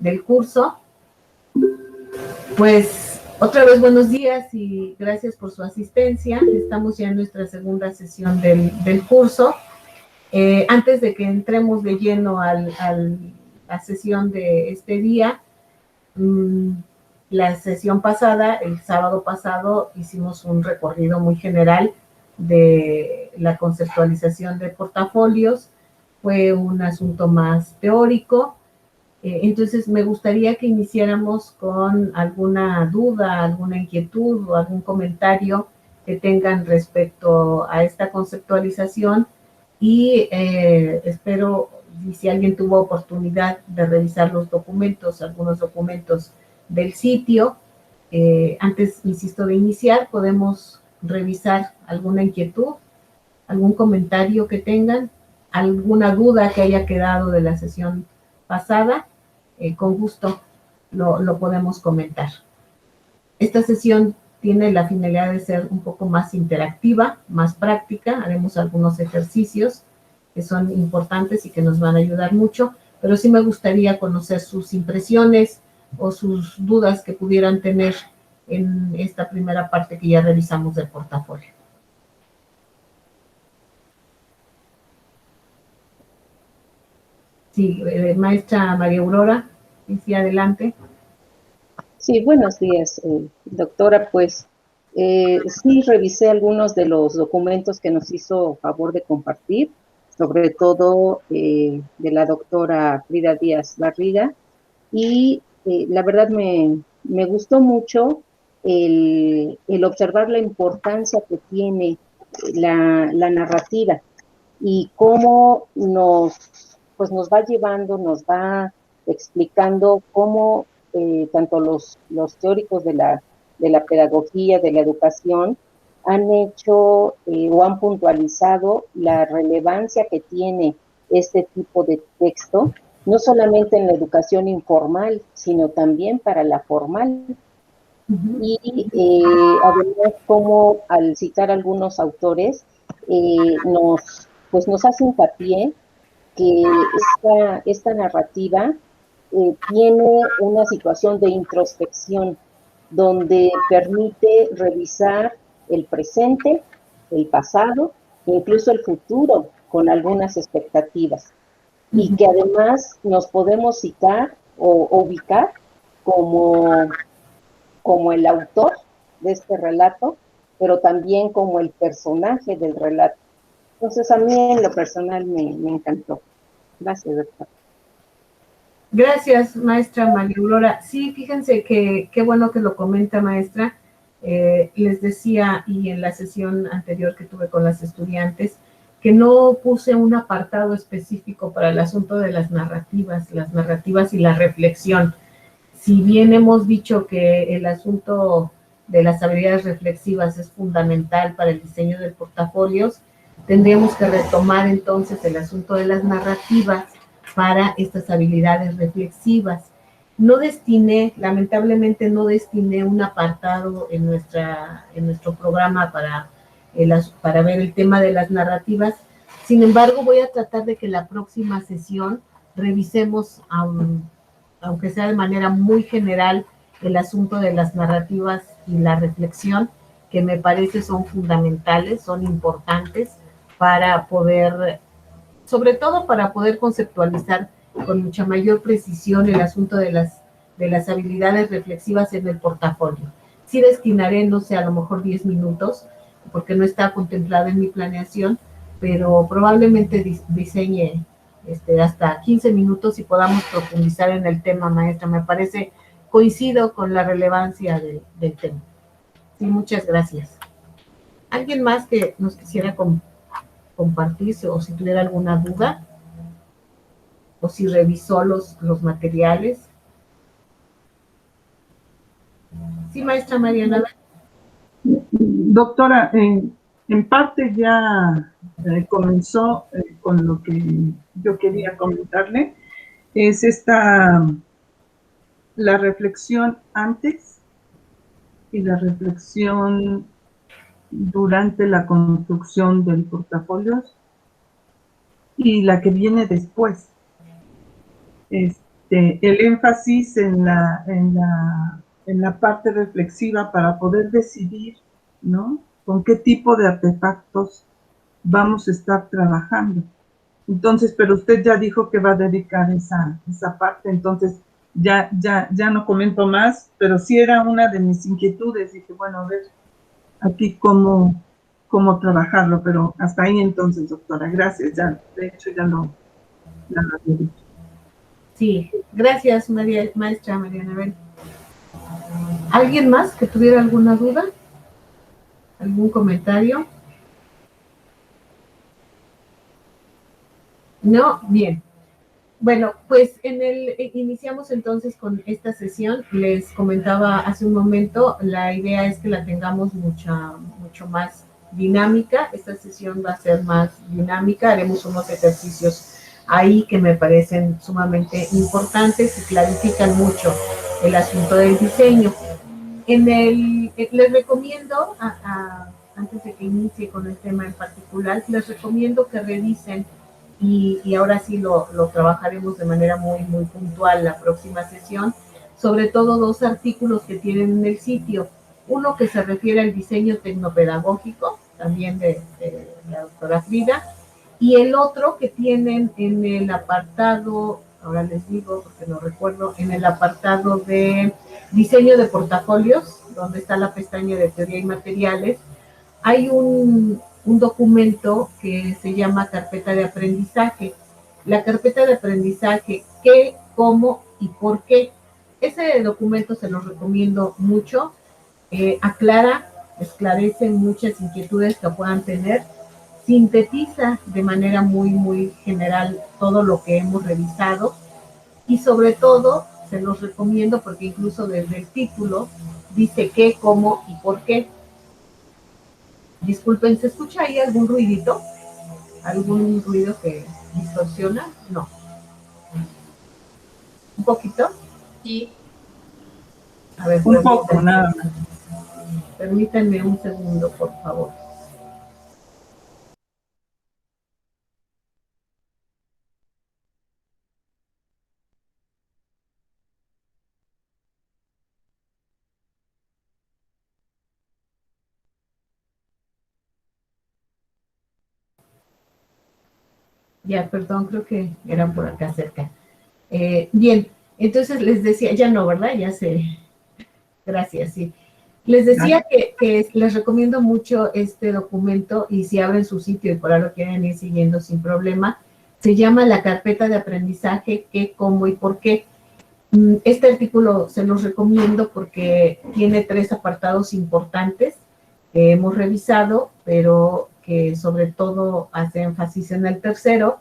del curso. Pues otra vez buenos días y gracias por su asistencia. Estamos ya en nuestra segunda sesión del curso. Antes de que entremos de lleno a la sesión de este día, la sesión pasada, el sábado pasado, hicimos un recorrido muy general de la conceptualización de portafolios. Fue un asunto más teórico. Entonces, me gustaría que iniciáramos con alguna duda, alguna inquietud o algún comentario que tengan respecto a esta conceptualización y espero, y si alguien tuvo oportunidad de revisar los documentos, algunos documentos del sitio, antes, insisto, de iniciar, podemos revisar alguna inquietud, algún comentario que tengan, alguna duda que haya quedado de la sesión pasada. Con gusto lo podemos comentar. Esta sesión tiene la finalidad de ser un poco más interactiva, más práctica. Haremos algunos ejercicios que son importantes y que nos van a ayudar mucho, pero sí me gustaría conocer sus impresiones o sus dudas que pudieran tener en esta primera parte que ya revisamos del portafolio. Sí, maestra María Aurora, sí, adelante. Sí, buenos días, doctora. Pues sí revisé algunos de los documentos que nos hizo favor de compartir, sobre todo de la doctora Frida Díaz Barriga, y la verdad me gustó mucho el observar la importancia que tiene la narrativa y cómo nos va llevando, nos va explicando cómo tanto los teóricos de la pedagogía, de la educación, han hecho o han puntualizado la relevancia que tiene este tipo de texto, no solamente en la educación informal, sino también para la formal. Y además, como al citar algunos autores, nos hace hincapié que esta narrativa tiene una situación de introspección donde permite revisar el presente, el pasado, incluso el futuro con algunas expectativas. Y que además nos podemos citar o ubicar como el autor de este relato, pero también como el personaje del relato. Entonces, a mí en lo personal me encantó. Gracias, doctor. Gracias, maestra María Aurora. Sí, fíjense que qué bueno que lo comenta, maestra. Les decía, y en la sesión anterior que tuve con las estudiantes, que no puse un apartado específico para el asunto de las narrativas y la reflexión. Si bien hemos dicho que el asunto de las habilidades reflexivas es fundamental para el diseño de portafolios, tendríamos que retomar entonces el asunto de las narrativas para estas habilidades reflexivas. Lamentablemente no destiné un apartado en nuestro programa para ver el tema de las narrativas. Sin embargo, voy a tratar de que la próxima sesión revisemos, aunque sea de manera muy general, el asunto de las narrativas y la reflexión, que me parece son fundamentales, son importantes para poder, sobre todo para poder conceptualizar con mucha mayor precisión el asunto de las habilidades reflexivas en el portafolio. Sí destinaré, no sé, a lo mejor 10 minutos, porque no está contemplado en mi planeación, pero probablemente diseñe hasta 15 minutos y podamos profundizar en el tema, maestra. Me parece, coincido con la relevancia del tema. Sí, muchas gracias. ¿Alguien más que nos quisiera compartirse o si tuviera alguna duda? ¿O si revisó los materiales? Sí, maestra Mariana. Doctora, en parte ya comenzó con lo que yo quería comentarle. Es la reflexión antes y la reflexión durante la construcción del portafolio y la que viene después. el énfasis en la parte reflexiva para poder decidir, ¿no? Con qué tipo de artefactos vamos a estar trabajando. Entonces, pero usted ya dijo que va a dedicar esa parte, entonces ya no comento más, pero sí era una de mis inquietudes. Dije, bueno, a ver aquí cómo trabajarlo, pero hasta ahí entonces, doctora, gracias, ya, de hecho ya lo había dicho. Sí, gracias, maestra María Anabel. ¿Alguien más que tuviera alguna duda? ¿Algún comentario? No, bien. Bueno, pues iniciamos entonces con esta sesión. Les comentaba hace un momento, la idea es que la tengamos mucho más dinámica. Esta sesión va a ser más dinámica. Haremos unos ejercicios ahí que me parecen sumamente importantes y clarifican mucho el asunto del diseño. Les recomiendo, antes de que inicie con el tema en particular, les recomiendo que revisen y ahora sí lo trabajaremos de manera muy puntual la próxima sesión, sobre todo 2 artículos que tienen en el sitio. Uno que se refiere al diseño tecnopedagógico, también de la doctora Frida, y el otro que tienen en el apartado, ahora les digo porque no recuerdo, en el apartado de diseño de portafolios, donde está la pestaña de teoría y materiales, hay un documento que se llama carpeta de aprendizaje. La carpeta de aprendizaje, qué, cómo y por qué. Ese documento se los recomiendo mucho. Aclara, esclarece muchas inquietudes que puedan tener. Sintetiza de manera muy general todo lo que hemos revisado. Y sobre todo, se los recomiendo porque incluso desde el título dice qué, cómo y por qué. Disculpen, ¿se escucha ahí algún ruidito? ¿Algún ruido que distorsiona? No. ¿Un poquito? Sí. A ver, un poco, nada más. Permítanme un segundo, por favor. Ya, perdón, creo que eran por acá cerca. Bien, entonces les decía, ya no, ¿verdad? Ya sé. Gracias, sí. Les decía que les recomiendo mucho este documento y si abren su sitio y por ahí lo quieren ir siguiendo sin problema, se llama la carpeta de aprendizaje, qué, cómo y por qué. Este artículo se los recomiendo porque tiene 3 apartados importantes que hemos revisado, pero que sobre todo hace énfasis en el tercero,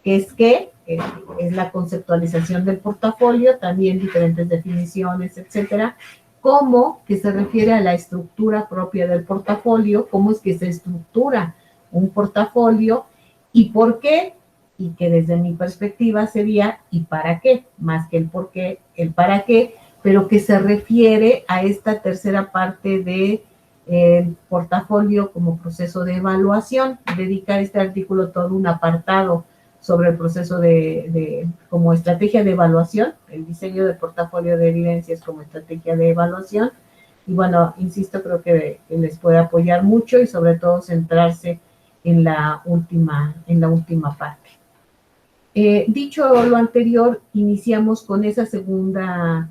que es la conceptualización del portafolio, también diferentes definiciones, etcétera, cómo que se refiere a la estructura propia del portafolio, cómo es que se estructura un portafolio y por qué, y que desde mi perspectiva sería y para qué, más que el por qué, el para qué, pero que se refiere a esta tercera parte de el portafolio como proceso de evaluación. Dedica este artículo todo un apartado sobre el proceso como estrategia de evaluación, el diseño del portafolio de evidencias como estrategia de evaluación. Y bueno, insisto, creo que les puede apoyar mucho y sobre todo centrarse en la última parte. Dicho lo anterior, iniciamos con esta segunda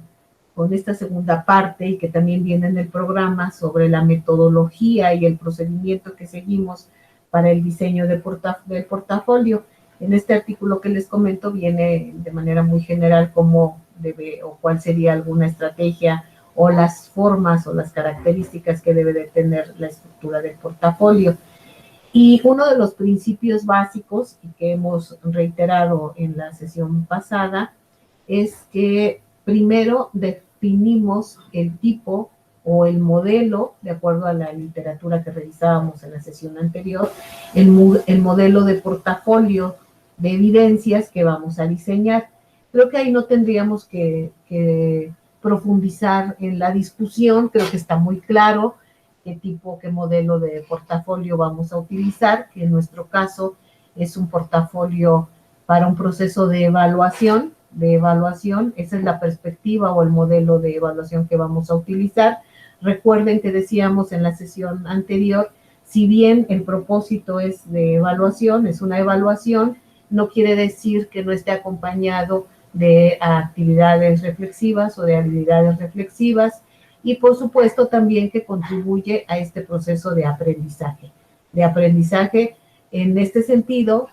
parte y que también viene en el programa sobre la metodología y el procedimiento que seguimos para el diseño del portafolio. En este artículo que les comento viene de manera muy general cómo debe o cuál sería alguna estrategia o las formas o las características que debe de tener la estructura del portafolio. Y uno de los principios básicos y que hemos reiterado en la sesión pasada es que primero definimos el tipo o el modelo, de acuerdo a la literatura que revisábamos en la sesión anterior, el modelo de portafolio de evidencias que vamos a diseñar. Creo que ahí no tendríamos que profundizar en la discusión, creo que está muy claro qué modelo de portafolio vamos a utilizar, que en nuestro caso es un portafolio para un proceso de evaluación, de evaluación. Esa es la perspectiva o el modelo de evaluación que vamos a utilizar. Recuerden que decíamos en la sesión anterior, si bien el propósito es de evaluación, es una evaluación, no quiere decir que no esté acompañado de actividades reflexivas o de habilidades reflexivas, y por supuesto también que contribuye a este proceso de aprendizaje en este sentido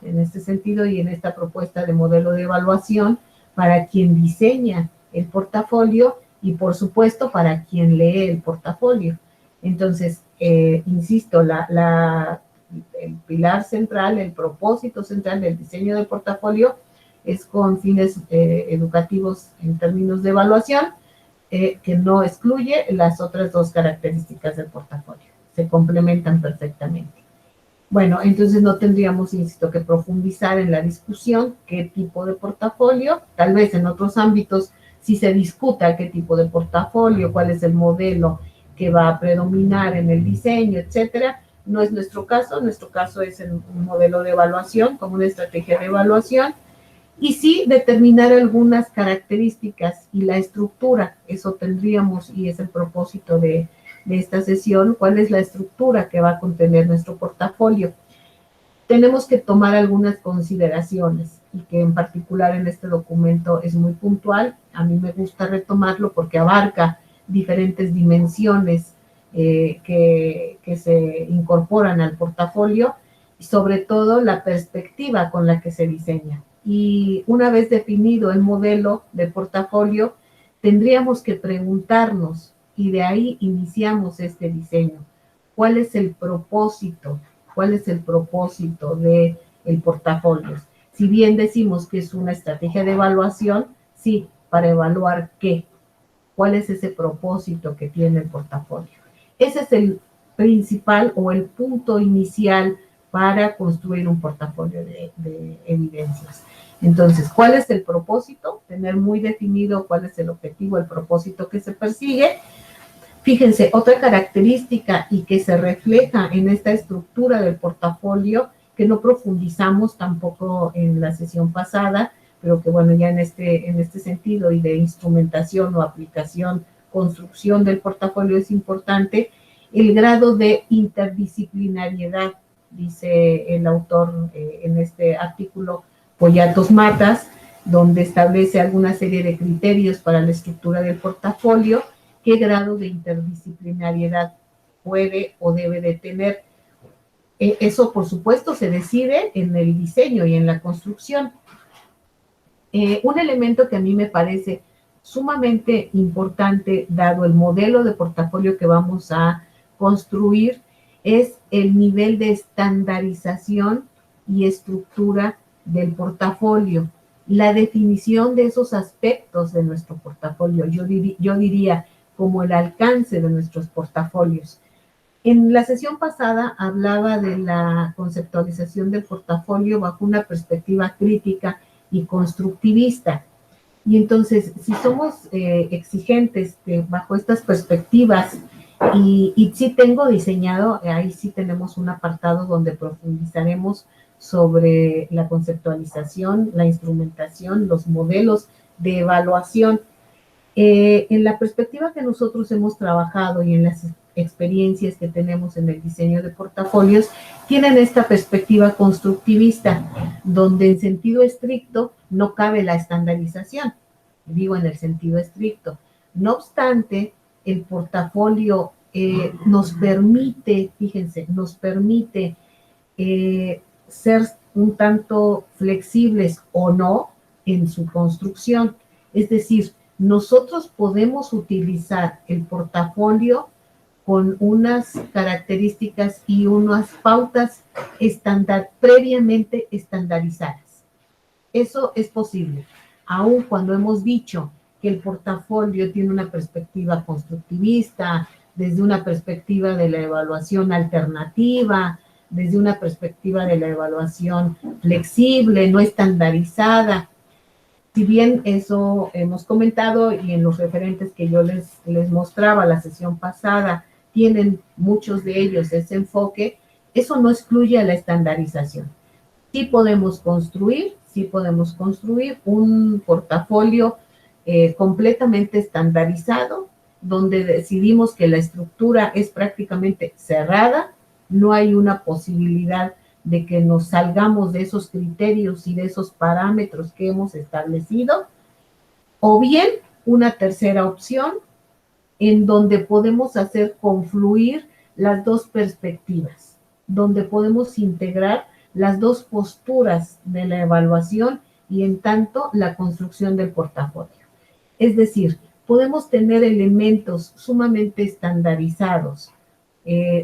y en esta propuesta de modelo de evaluación para quien diseña el portafolio y por supuesto para quien lee el portafolio. Entonces, insisto, el pilar central, el propósito central del diseño del portafolio es con fines educativos en términos de evaluación, que no excluye las otras dos características del portafolio. Se complementan perfectamente. Bueno, entonces no tendríamos, insisto, que profundizar en la discusión qué tipo de portafolio. Tal vez en otros ámbitos sí se discuta qué tipo de portafolio, cuál es el modelo que va a predominar en el diseño, etcétera. No es nuestro caso es un modelo de evaluación, como una estrategia de evaluación, y sí determinar algunas características y la estructura. Eso tendríamos, y es el propósito de esta sesión, cuál es la estructura que va a contener nuestro portafolio. Tenemos que tomar algunas consideraciones y que en particular en este documento es muy puntual. A mí me gusta retomarlo porque abarca diferentes dimensiones que se incorporan al portafolio y sobre todo la perspectiva con la que se diseña. Y una vez definido el modelo de portafolio, tendríamos que preguntarnos, y de ahí iniciamos este diseño, ¿cuál es el propósito? ¿Cuál es el propósito del portafolio? Si bien decimos que es una estrategia de evaluación, sí, para evaluar qué, cuál es ese propósito que tiene el portafolio. Ese es el principal o el punto inicial para construir un portafolio de evidencias. Entonces, ¿cuál es el propósito? Tener muy definido cuál es el objetivo, el propósito que se persigue. Fíjense, otra característica y que se refleja en esta estructura del portafolio, que no profundizamos tampoco en la sesión pasada, pero que bueno, ya en este sentido y de instrumentación o aplicación, construcción del portafolio es importante, el grado de interdisciplinariedad, dice el autor en este artículo Pollatos Matas, donde establece alguna serie de criterios para la estructura del portafolio. ¿Qué grado de interdisciplinariedad puede o debe de tener? Eso, por supuesto, se decide en el diseño y en la construcción. Un elemento que a mí me parece sumamente importante, dado el modelo de portafolio que vamos a construir, es el nivel de estandarización y estructura del portafolio. La definición de esos aspectos de nuestro portafolio, yo diría como el alcance de nuestros portafolios. En la sesión pasada hablaba de la conceptualización del portafolio bajo una perspectiva crítica y constructivista. Y entonces, si somos exigentes bajo estas perspectivas, y sí tengo diseñado, ahí sí tenemos un apartado donde profundizaremos sobre la conceptualización, la instrumentación, los modelos de evaluación. En la perspectiva que nosotros hemos trabajado y en las experiencias que tenemos en el diseño de portafolios, tienen esta perspectiva constructivista, donde en sentido estricto no cabe la estandarización, digo en el sentido estricto. No obstante, el portafolio nos permite, fíjense, nos permite ser un tanto flexibles o no en su construcción. Es decir, nosotros podemos utilizar el portafolio con unas características y unas pautas previamente estandarizadas. Eso es posible, aun cuando hemos dicho que el portafolio tiene una perspectiva constructivista, desde una perspectiva de la evaluación alternativa, desde una perspectiva de la evaluación flexible, no estandarizada. Si bien eso hemos comentado y en los referentes que yo les mostraba la sesión pasada, tienen muchos de ellos ese enfoque, eso no excluye a la estandarización. Sí podemos construir, sí podemos construir un portafolio completamente estandarizado, donde decidimos que la estructura es prácticamente cerrada, no hay una posibilidad de que nos salgamos de esos criterios y de esos parámetros que hemos establecido, o bien una tercera opción en donde podemos hacer confluir las dos perspectivas, donde podemos integrar las dos posturas de la evaluación y en tanto la construcción del portafolio. Es decir, podemos tener elementos sumamente estandarizados,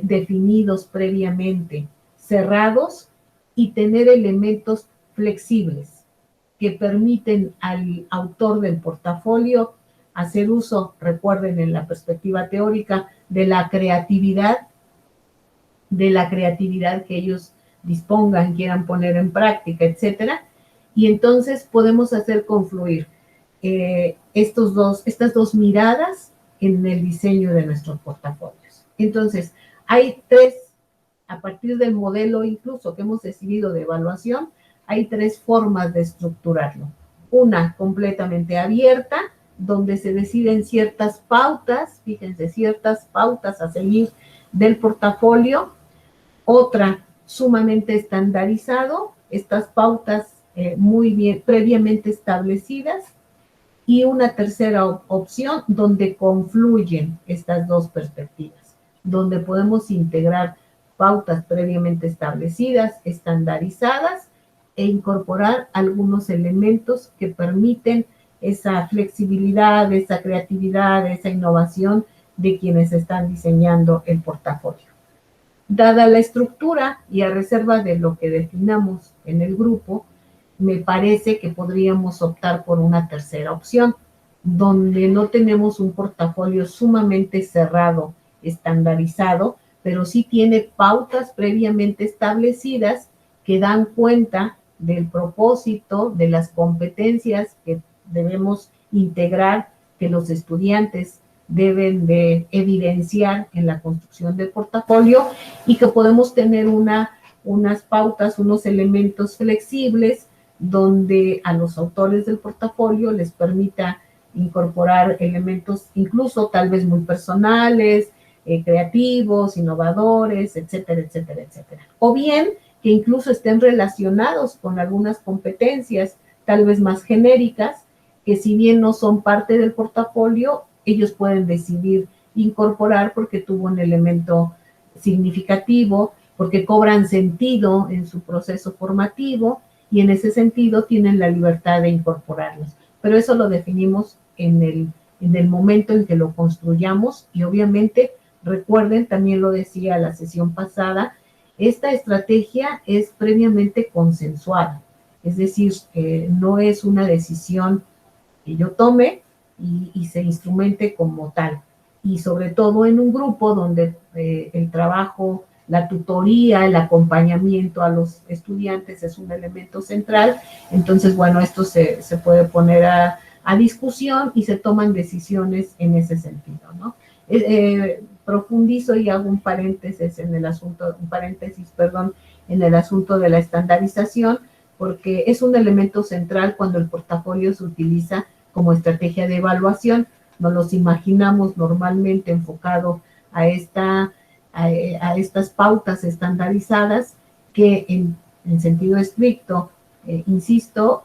definidos previamente, cerrados, y tener elementos flexibles que permiten al autor del portafolio hacer uso, recuerden en la perspectiva teórica, de la creatividad que ellos dispongan, quieran poner en práctica, etcétera. Y entonces podemos hacer confluir estas dos miradas en el diseño de nuestros portafolios. Entonces, hay tres, a partir del modelo incluso que hemos decidido de evaluación, hay tres formas de estructurarlo. Una completamente abierta, donde se deciden ciertas pautas, fíjense, ciertas pautas a seguir del portafolio. Otra sumamente estandarizado, estas pautas muy bien, previamente establecidas. Y una tercera opción donde confluyen estas dos perspectivas, donde podemos integrar pautas previamente establecidas, estandarizadas, e incorporar algunos elementos que permiten esa flexibilidad, esa creatividad, esa innovación de quienes están diseñando el portafolio. Dada la estructura y a reserva de lo que definamos en el grupo, me parece que podríamos optar por una tercera opción, donde no tenemos un portafolio sumamente cerrado, estandarizado, pero sí tiene pautas previamente establecidas que dan cuenta del propósito, de las competencias que debemos integrar, que los estudiantes deben de evidenciar en la construcción del portafolio, y que podemos tener unas pautas, unos elementos flexibles donde a los autores del portafolio les permita incorporar elementos incluso tal vez muy personales, creativos, innovadores, etcétera, etcétera, etcétera. O bien que incluso estén relacionados con algunas competencias tal vez más genéricas, que si bien no son parte del portafolio, ellos pueden decidir incorporar porque tuvo un elemento significativo, porque cobran sentido en su proceso formativo, y en ese sentido tienen la libertad de incorporarlos. Pero eso lo definimos en el momento en que lo construyamos, y obviamente, recuerden, también lo decía la sesión pasada, esta estrategia es previamente consensuada, es decir, no es una decisión que yo tome y se instrumente como tal. Y sobre todo en un grupo donde el trabajo, la tutoría, el acompañamiento a los estudiantes es un elemento central. Entonces, bueno, esto se puede poner a discusión y se toman decisiones en ese sentido, ¿no? Profundizo y hago un paréntesis en el asunto, en el asunto de la estandarización, porque es un elemento central cuando el portafolio se utiliza como estrategia de evaluación. Nos los imaginamos normalmente enfocado a estas pautas estandarizadas que en sentido estricto, insisto,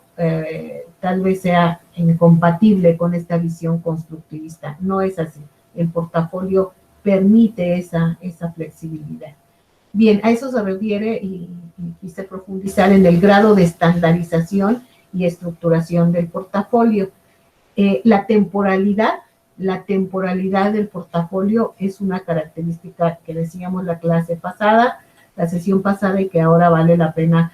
tal vez sea incompatible con esta visión constructivista. No es así. El portafolio permite esa flexibilidad. Bien, a eso se refiere y quise profundizar en el grado de estandarización y estructuración del portafolio. La temporalidad del portafolio es una característica que decíamos la sesión pasada, y que ahora vale la pena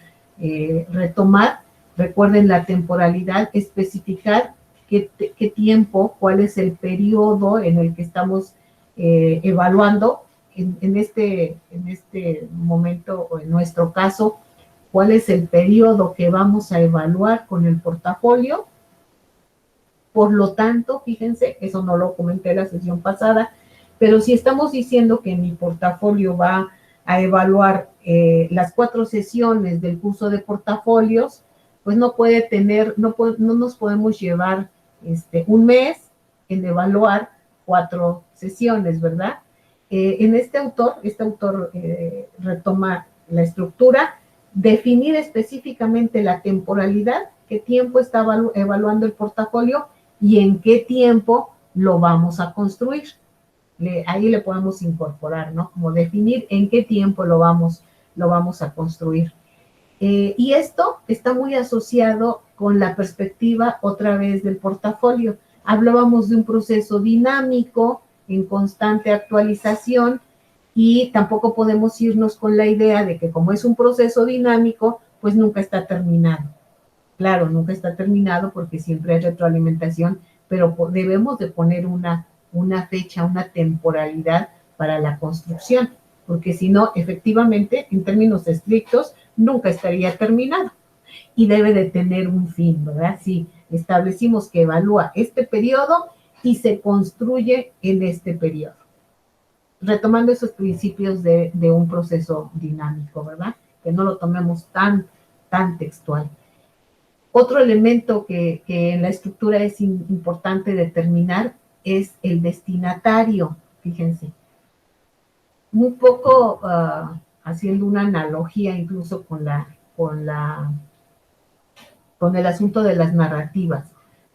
retomar. Recuerden la temporalidad, especificar qué tiempo, cuál es el periodo en el que estamos evaluando. En este momento, o en nuestro caso, cuál es el periodo que vamos a evaluar con el portafolio. Por lo tanto, fíjense, eso no lo comenté la sesión pasada, pero si estamos diciendo que mi portafolio va a evaluar las 4 sesiones del curso de portafolios, pues no puede tener, no nos podemos llevar un mes en evaluar 4 sesiones, ¿verdad? En este autor retoma la estructura, definir específicamente la temporalidad, qué tiempo está evaluando el portafolio y en qué tiempo lo vamos a construir. Ahí le podemos incorporar, ¿no? Como definir en qué tiempo lo vamos a construir. Y esto está muy asociado con la perspectiva otra vez del portafolio. Hablábamos de un proceso dinámico en constante actualización y tampoco podemos irnos con la idea de que como es un proceso dinámico, pues nunca está terminado. Claro, nunca está terminado porque siempre hay retroalimentación, pero debemos de poner una fecha, una temporalidad para la construcción, porque si no, efectivamente, en términos estrictos, nunca estaría terminado y debe de tener un fin, ¿verdad? Si establecimos que evalúa este periodo y se construye en este periodo, retomando esos principios de un proceso dinámico, ¿verdad? Que no lo tomemos tan textual. Otro elemento que en la estructura es importante determinar es el destinatario, fíjense. Un poco haciendo una analogía incluso con el asunto de las narrativas.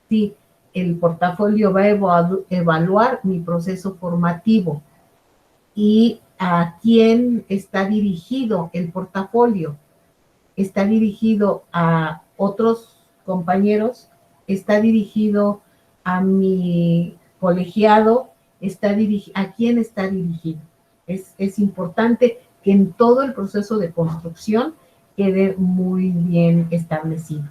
Sí, el portafolio va a evaluar mi proceso formativo y a quién está dirigido el portafolio. Está dirigido a otros compañeros, está dirigido a mi colegiado, ¿a quién está dirigido? Es importante que en todo el proceso de construcción quede muy bien establecido.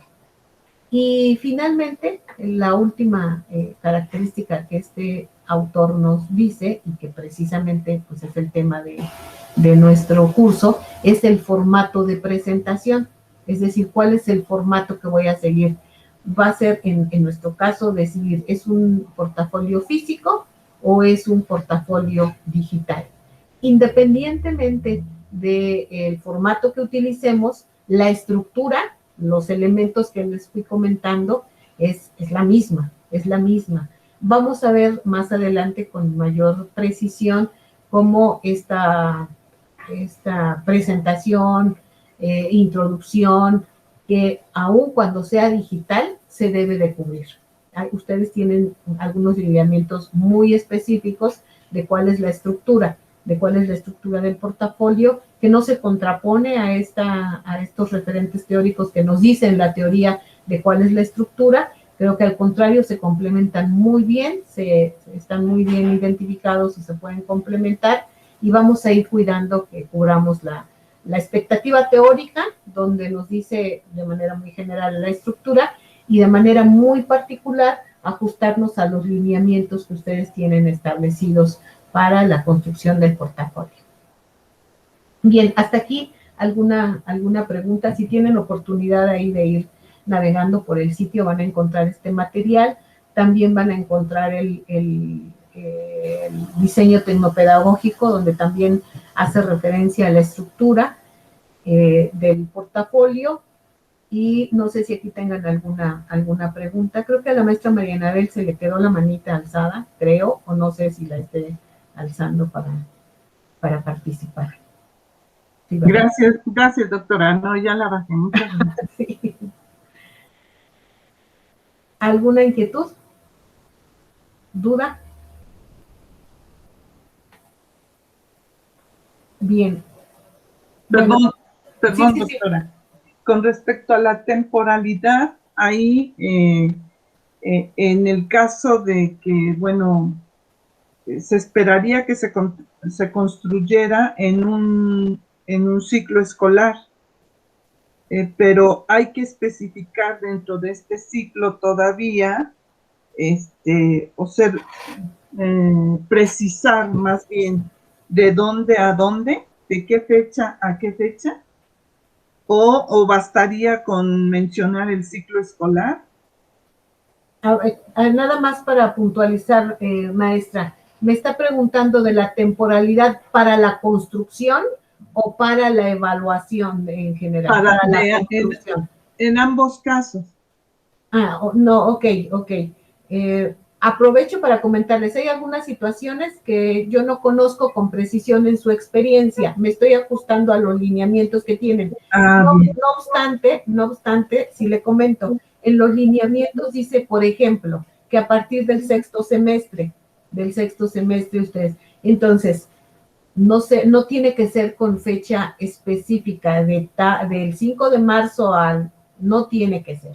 Y finalmente, la última característica que este autor nos dice, y que precisamente pues, es el tema de nuestro curso, es el formato de presentación. Es decir, ¿cuál es el formato que voy a seguir? Va a ser, en nuestro caso, decidir, ¿es un portafolio físico o es un portafolio digital? Independientemente del formato que utilicemos, la estructura, los elementos que les fui comentando, es la misma. Vamos a ver más adelante con mayor precisión cómo esta presentación, introducción, que aun cuando sea digital, se debe de cubrir. Ustedes tienen algunos lineamientos muy específicos de cuál es la estructura del portafolio, que no se contrapone a estos referentes teóricos que nos dicen la teoría de cuál es la estructura. Creo que al contrario se complementan muy bien, están muy bien identificados y se pueden complementar, y vamos a ir cuidando que cubramos la expectativa teórica, donde nos dice de manera muy general la estructura, y de manera muy particular ajustarnos a los lineamientos que ustedes tienen establecidos para la construcción del portafolio. Bien, hasta aquí alguna pregunta. Si tienen oportunidad ahí de ir navegando por el sitio, van a encontrar este material. También van a encontrar el diseño tecnopedagógico, donde también hace referencia a la estructura del portafolio. Y no sé si aquí tengan alguna pregunta. Creo que a la maestra María Anabel se le quedó la manita alzada, creo, o no sé si la esté alzando para participar. Sí, gracias, doctora. No, ya la bajé. Muchas gracias. Sí. ¿Alguna inquietud? ¿Duda? Bien. Perdón, sí, doctora. Sí. Con respecto a la temporalidad, ahí, en el caso de que, bueno, se esperaría que se construyera en un ciclo escolar, pero hay que especificar dentro de este ciclo todavía, precisar más bien de dónde a dónde, de qué fecha a qué fecha, o bastaría con mencionar el ciclo escolar. Nada más para puntualizar, maestra, me está preguntando de la temporalidad para la construcción o para la evaluación en general. Para la construcción. en ambos casos. No, ok. Aprovecho para comentarles, hay algunas situaciones que yo no conozco con precisión en su experiencia, me estoy ajustando a los lineamientos que tienen. No obstante, si le comento, en los lineamientos dice, por ejemplo, que a partir del sexto semestre ustedes, entonces, no sé, no tiene que ser con fecha específica del 5 de marzo no tiene que ser.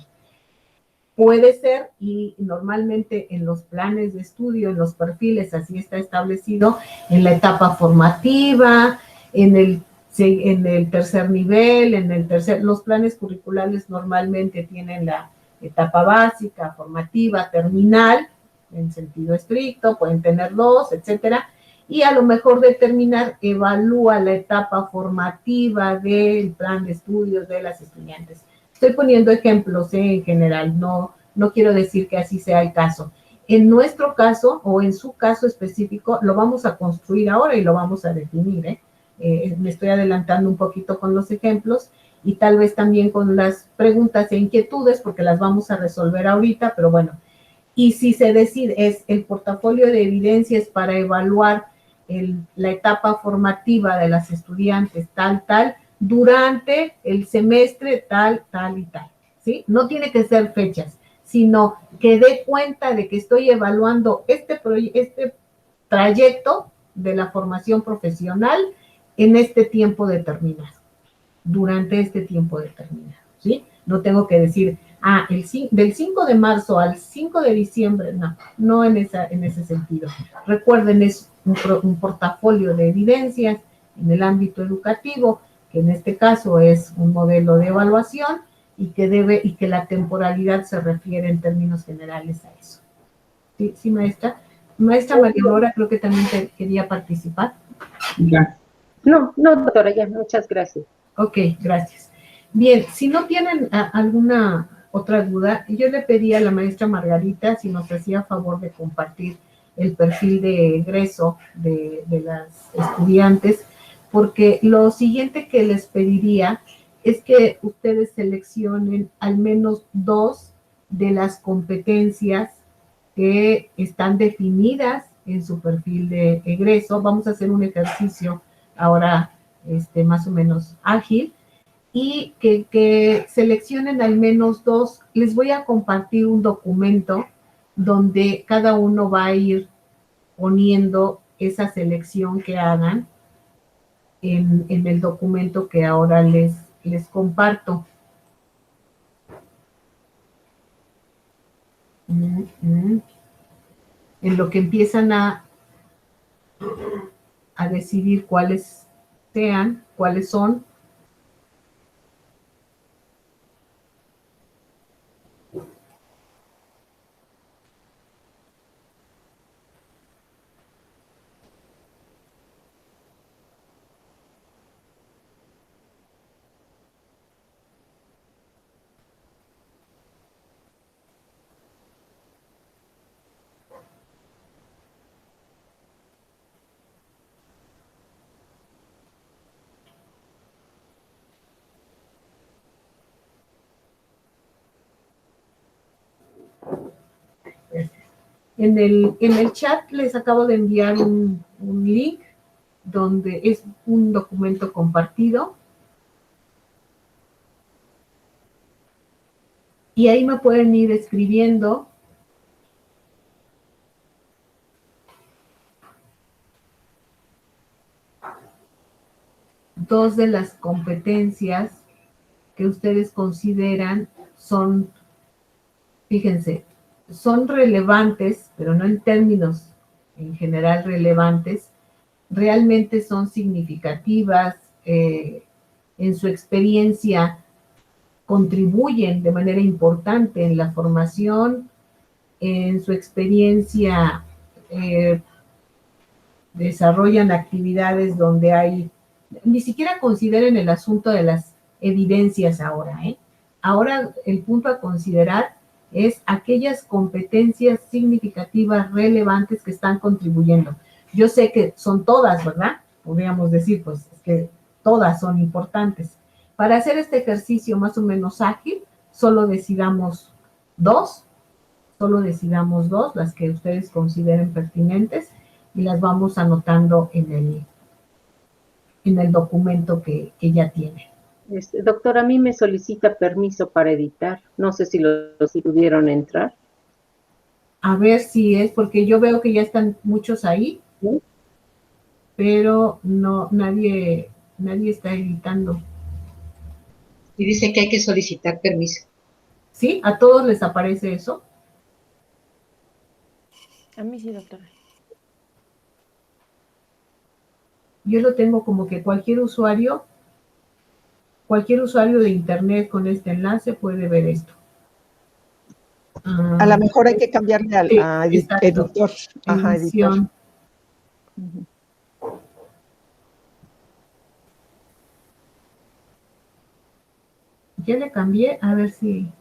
Puede ser, y normalmente en los planes de estudio, en los perfiles, así está establecido, en la etapa formativa, en el tercer nivel, los planes curriculares normalmente tienen la etapa básica, formativa, terminal, en sentido estricto, pueden tener dos, etcétera, y a lo mejor determinar, evalúa la etapa formativa del plan de estudios de las estudiantes. Estoy poniendo ejemplos en general, no quiero decir que así sea el caso. En nuestro caso, o en su caso específico, lo vamos a construir ahora y lo vamos a definir. Me estoy adelantando un poquito con los ejemplos y tal vez también con las preguntas e inquietudes, porque las vamos a resolver ahorita, pero bueno. Y si se decide, es el portafolio de evidencias para evaluar la etapa formativa de las estudiantes, tal, durante el semestre tal y tal, ¿sí? No tiene que ser fechas, sino que dé cuenta de que estoy evaluando este trayecto de la formación profesional en este tiempo determinado, durante este tiempo determinado, ¿sí? No tengo que decir, del 5 de marzo al 5 de diciembre, no en ese sentido. Recuerden, es un portafolio de evidencias en el ámbito educativo, que en este caso es un modelo de evaluación y que la temporalidad se refiere en términos generales a eso. ¿Sí, maestra? Maestra María Laura, creo que también quería participar. Ya. No, doctora, ya, muchas gracias. Ok, gracias. Bien, si no tienen alguna otra duda, yo le pedí a la maestra Margarita si nos hacía favor de compartir el perfil de egreso de las estudiantes, porque lo siguiente que les pediría es que ustedes seleccionen al menos 2 de las competencias que están definidas en su perfil de egreso. Vamos a hacer un ejercicio ahora más o menos ágil, y que seleccionen al menos 2. Les voy a compartir un documento donde cada uno va a ir poniendo esa selección que hagan en el documento que ahora les comparto. En lo que empiezan a decidir cuáles son. En el chat les acabo de enviar un link donde es un documento compartido. Y ahí me pueden ir escribiendo dos de las competencias que ustedes consideran son, fíjense, son relevantes, pero no en términos en general relevantes, realmente son significativas, en su experiencia contribuyen de manera importante en la formación, en su experiencia desarrollan actividades donde ni siquiera consideren el asunto de las evidencias ahora, Ahora el punto a considerar es aquellas competencias significativas, relevantes que están contribuyendo. Yo sé que son todas, ¿verdad? Podríamos decir, pues, es que todas son importantes. Para hacer este ejercicio más o menos ágil, solo decidamos dos, las que ustedes consideren pertinentes, y las vamos anotando en el documento que ya tienen. Doctor, a mí me solicita permiso para editar. No sé si pudieron entrar. A ver si es, porque yo veo que ya están muchos ahí, ¿Sí? pero no, nadie está editando. Y dice que hay que solicitar permiso. ¿Sí? ¿A todos les aparece eso? A mí sí, doctora. Yo lo tengo como que cualquier usuario de internet con este enlace puede ver esto. A lo mejor hay que cambiarle a editor. Ajá, editor. Edición. Ujú. Ya le cambié, a ver si...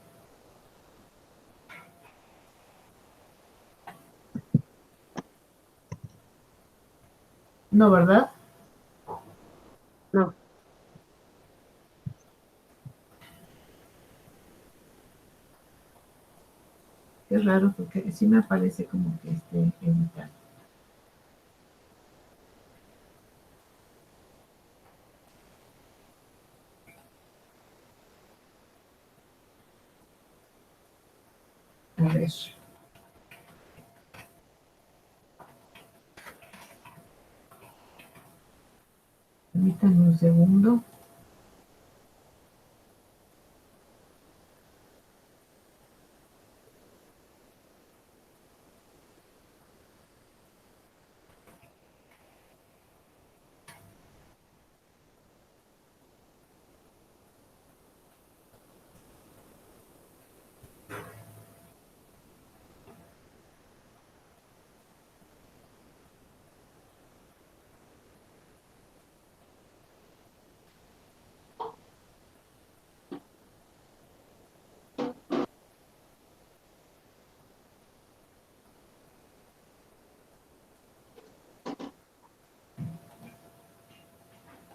No, ¿verdad? No. Qué raro, porque sí me aparece como que esté editado. A ver. Permítanme un segundo.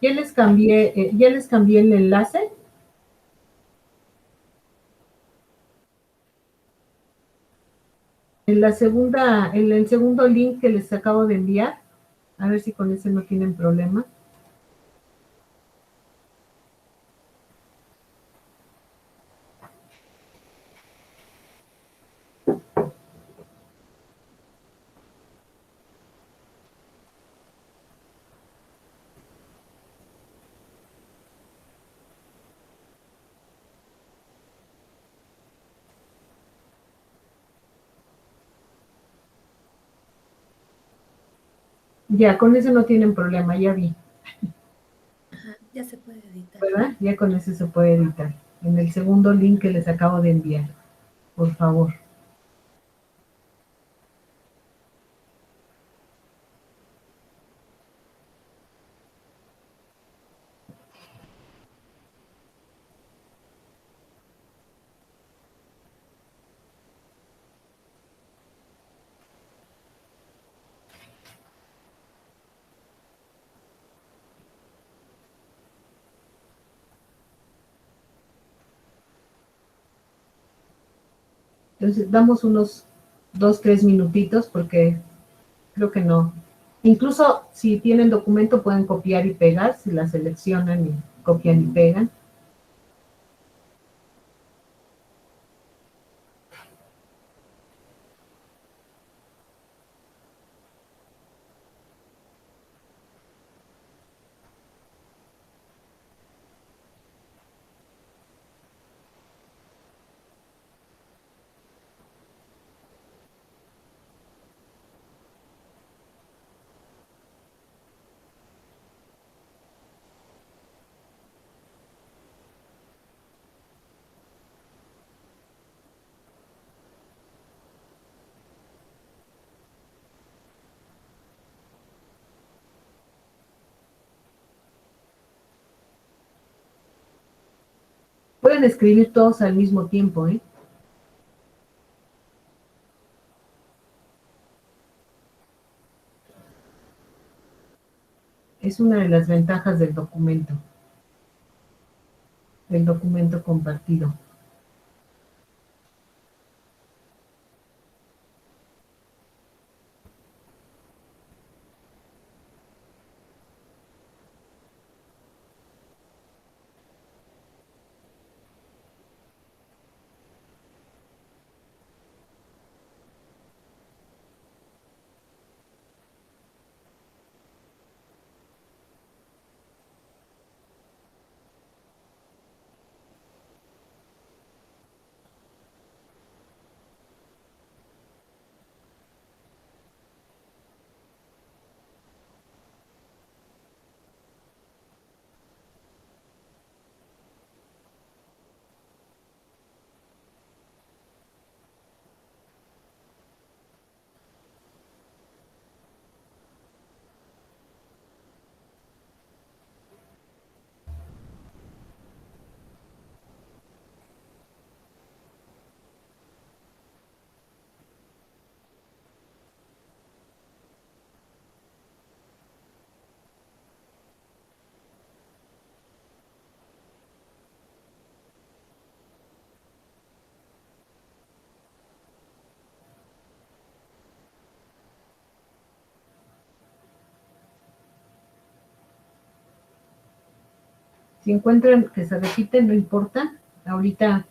Ya les cambié el enlace. En el segundo link que les acabo de enviar, a ver si con ese no tienen problema. Ya, con ese no tienen problema, ya vi. Ajá, ya se puede editar. ¿Verdad? Ya con ese se puede editar. En el segundo link que les acabo de enviar, por favor. Entonces, damos unos 2, 3 minutitos porque creo que no. Incluso si tienen documento pueden copiar y pegar, si la seleccionan y copian y pegan. Pueden escribir todos al mismo tiempo, ¿eh? Es una de las ventajas del documento compartido. Si encuentran que se repiten, no importa. Ahorita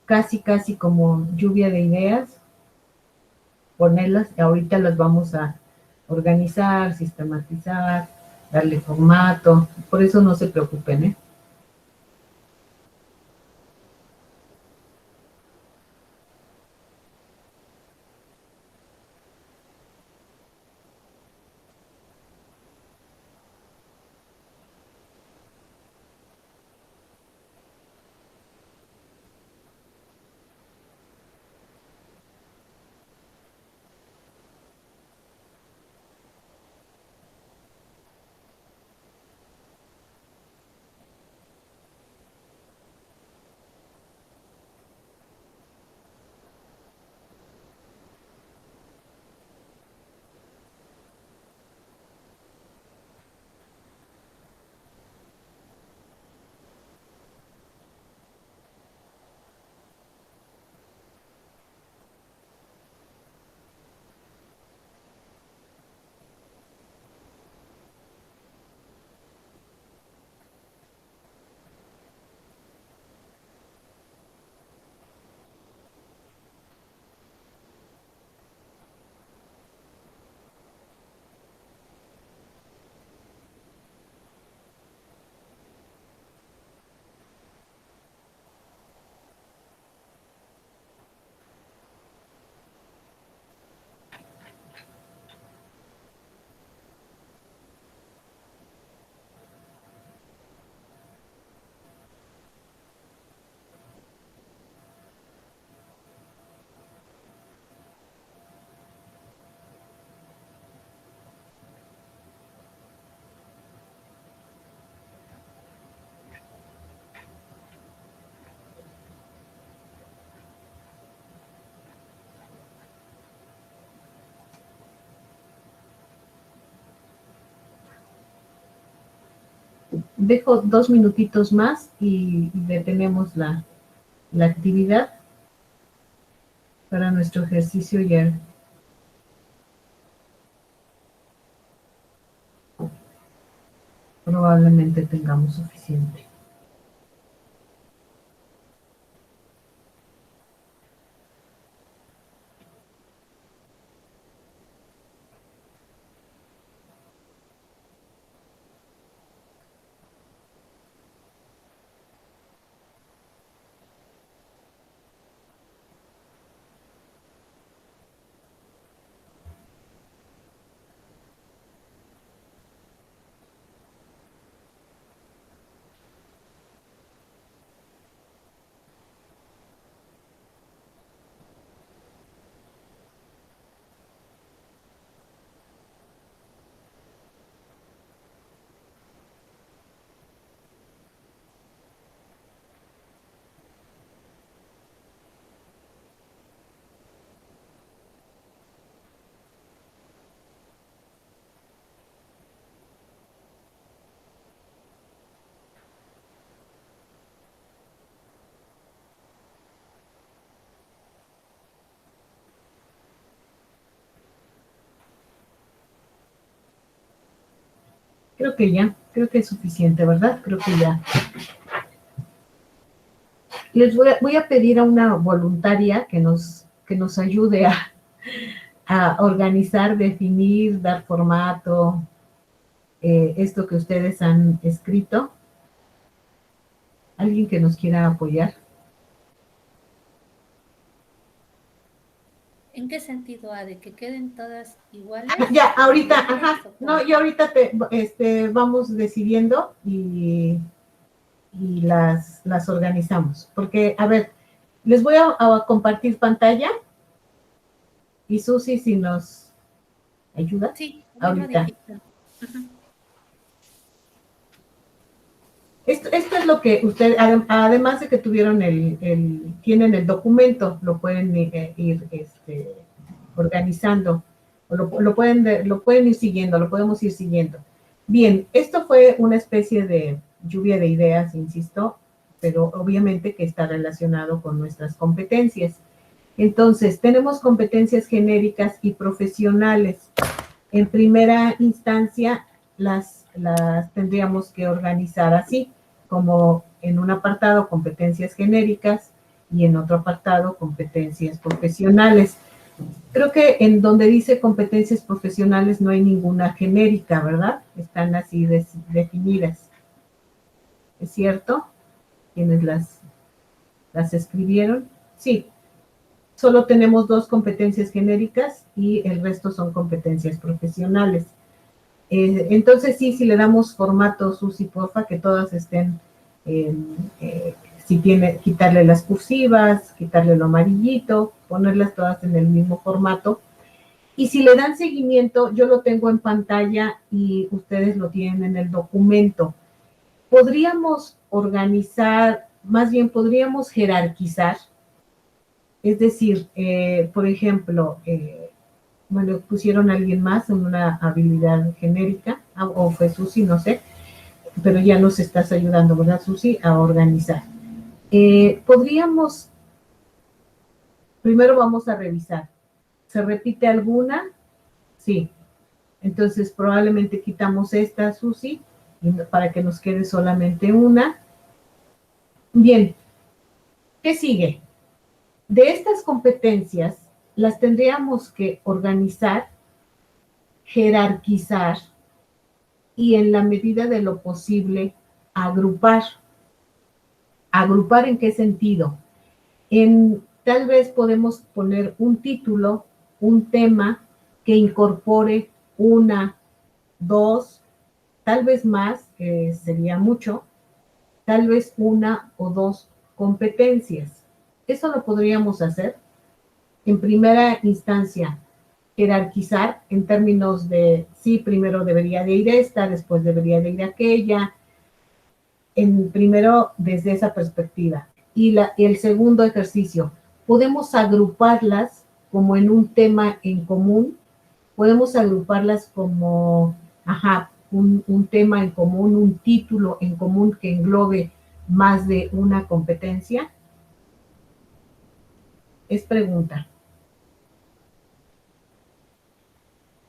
casi como lluvia de ideas, ponerlas, y ahorita las vamos a organizar, sistematizar, darle formato. Por eso no se preocupen, ¿eh? Dejo 2 minutitos más y detenemos la actividad para nuestro ejercicio. Ya probablemente tengamos suficiente. Creo que es suficiente, ¿verdad? Creo que ya. Les voy a pedir a una voluntaria que nos ayude a organizar, definir, dar formato, esto que ustedes han escrito. ¿Alguien que nos quiera apoyar? ¿En qué sentido, de que queden todas iguales? Ya, ahorita, ajá. No, y ahorita vamos decidiendo y las organizamos. Porque, a ver, les voy a compartir pantalla. Y Susi, si nos ayuda. Sí, ahorita. Esto es lo que ustedes, además de que tuvieron tienen el documento, lo pueden ir organizando, o lo pueden ir siguiendo, lo podemos ir siguiendo. Bien, esto fue una especie de lluvia de ideas, insisto, pero obviamente que está relacionado con nuestras competencias. Entonces, tenemos competencias genéricas y profesionales. En primera instancia, las las tendríamos que organizar así, como en un apartado competencias genéricas y en otro apartado competencias profesionales. Creo que en donde dice competencias profesionales no hay ninguna genérica, ¿verdad? Están así definidas. ¿Es cierto? ¿Quiénes las escribieron? Sí. Solo tenemos 2 competencias genéricas y el resto son competencias profesionales. Entonces, sí, si le damos formato, Susi, porfa, que todas estén, si tiene, quitarle las cursivas, quitarle lo amarillito, ponerlas todas en el mismo formato. Y si le dan seguimiento, yo lo tengo en pantalla y ustedes lo tienen en el documento. Podríamos organizar, más bien podríamos jerarquizar. Es decir, por ejemplo, bueno, pusieron a alguien más en una habilidad genérica, o fue Susi, no sé, pero ya nos estás ayudando, ¿verdad, Susi?, a organizar. Podríamos, primero vamos a revisar. ¿Se repite alguna? Sí. Entonces, probablemente quitamos esta, Susi, para que nos quede solamente una. Bien. ¿Qué sigue? De estas competencias, las tendríamos que organizar, jerarquizar y en la medida de lo posible agrupar. ¿Agrupar en qué sentido? Tal vez podemos poner un título, un tema que incorpore una, 2, tal vez más, que sería mucho, tal vez 1 o 2 competencias. Eso lo podríamos hacer. En primera instancia, jerarquizar en términos de, sí, primero debería de ir esta, después debería de ir aquella, primero desde esa perspectiva. Y el segundo ejercicio, podemos agruparlas como en un tema en común, podemos agruparlas como, un tema en común, un título en común que englobe más de una competencia. Es pregunta.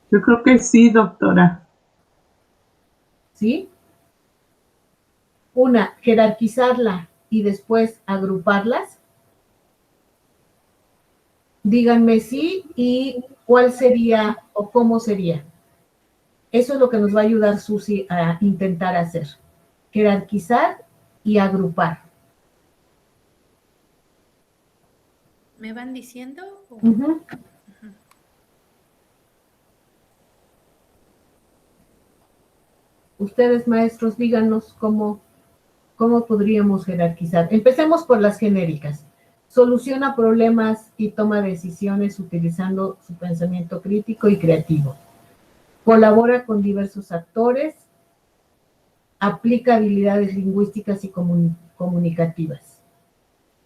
Yo creo que sí, doctora. ¿Sí? Una, jerarquizarla y después agruparlas. Díganme sí y cuál sería o cómo sería. Eso es lo que nos va a ayudar Susi a intentar hacer. Jerarquizar y agrupar. ¿Me van diciendo? Uh-huh. Ustedes, maestros, díganos cómo podríamos jerarquizar. Empecemos por las genéricas. Soluciona problemas y toma decisiones utilizando su pensamiento crítico y creativo. Colabora con diversos actores. Aplica habilidades lingüísticas y comunicativas.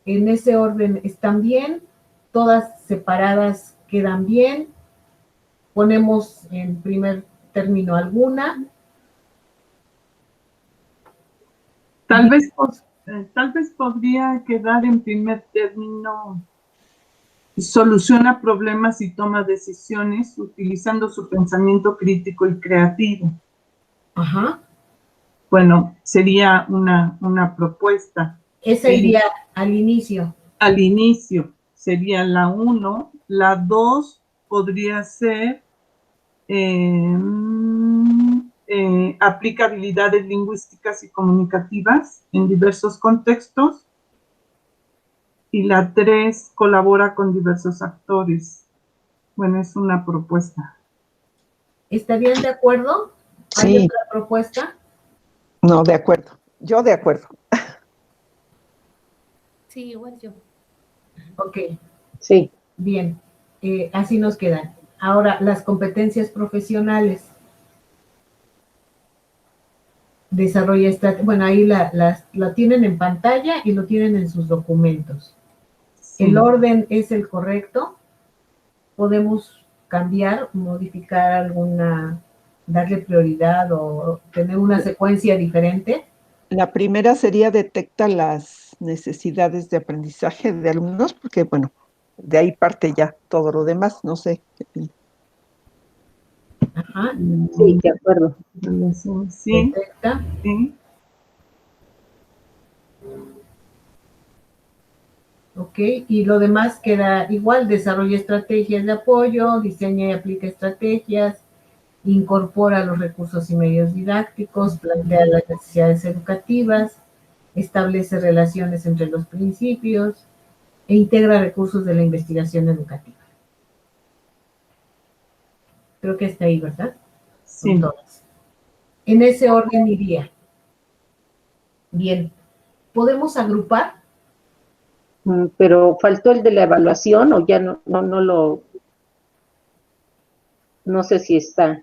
En ese orden están bien. Todas separadas quedan bien. Ponemos en primer término alguna. Tal vez podría quedar en primer término, soluciona problemas y toma decisiones utilizando su pensamiento crítico y creativo. Ajá. Bueno, sería una propuesta. Esa iría al inicio. Al inicio sería la 1, la 2 podría ser aplica habilidades lingüísticas y comunicativas en diversos contextos. Y la 3 colabora con diversos actores. Bueno, es una propuesta. ¿Estarían de acuerdo? Sí. ¿Hay otra propuesta? No, de acuerdo. Yo de acuerdo. Sí, igual yo. Ok. Sí. Bien. Así nos quedan. Ahora, las competencias profesionales. Desarrolla bueno, ahí la tienen en pantalla y lo tienen en sus documentos. Sí. El orden es el correcto. Podemos cambiar, modificar alguna, darle prioridad o tener una secuencia diferente. La primera sería detecta las necesidades de aprendizaje de alumnos, porque bueno, de ahí parte ya todo lo demás, no sé. Ajá. Sí, de acuerdo. Sí, Detecta. sí. Ok, y lo demás queda igual, desarrolla estrategias de apoyo, diseña y aplica estrategias, incorpora los recursos y medios didácticos, plantea las necesidades educativas, establece relaciones entre los principios e integra recursos de la investigación educativa. Creo que está ahí, ¿verdad? Son Sí. todas. En ese orden iría. Bien, ¿podemos agrupar? Pero faltó el de la evaluación o ya no sé si está.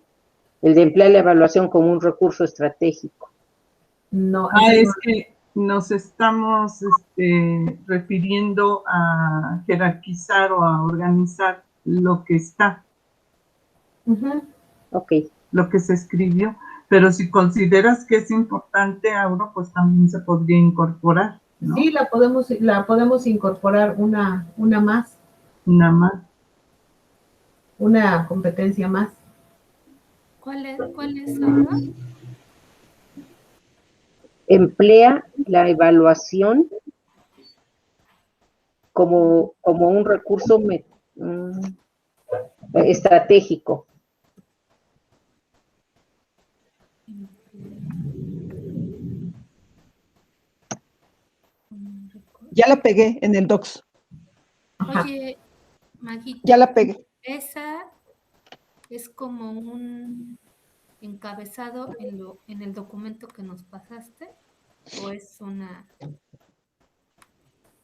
El de emplear la evaluación como un recurso estratégico. No, Es que nos estamos refiriendo a jerarquizar o a organizar lo que está, Ok. lo que se escribió. Pero si consideras que es importante, Auro, pues también se podría incorporar, ¿no? Sí, la podemos incorporar una más, Nada más. una competencia más. ¿Cuál es ahora? Emplea la evaluación como un recurso estratégico. Ya la pegué en el docs. Ajá. Oye, Maguito, Ya la pegué. esa es como un encabezado en el documento que nos pasaste, o es una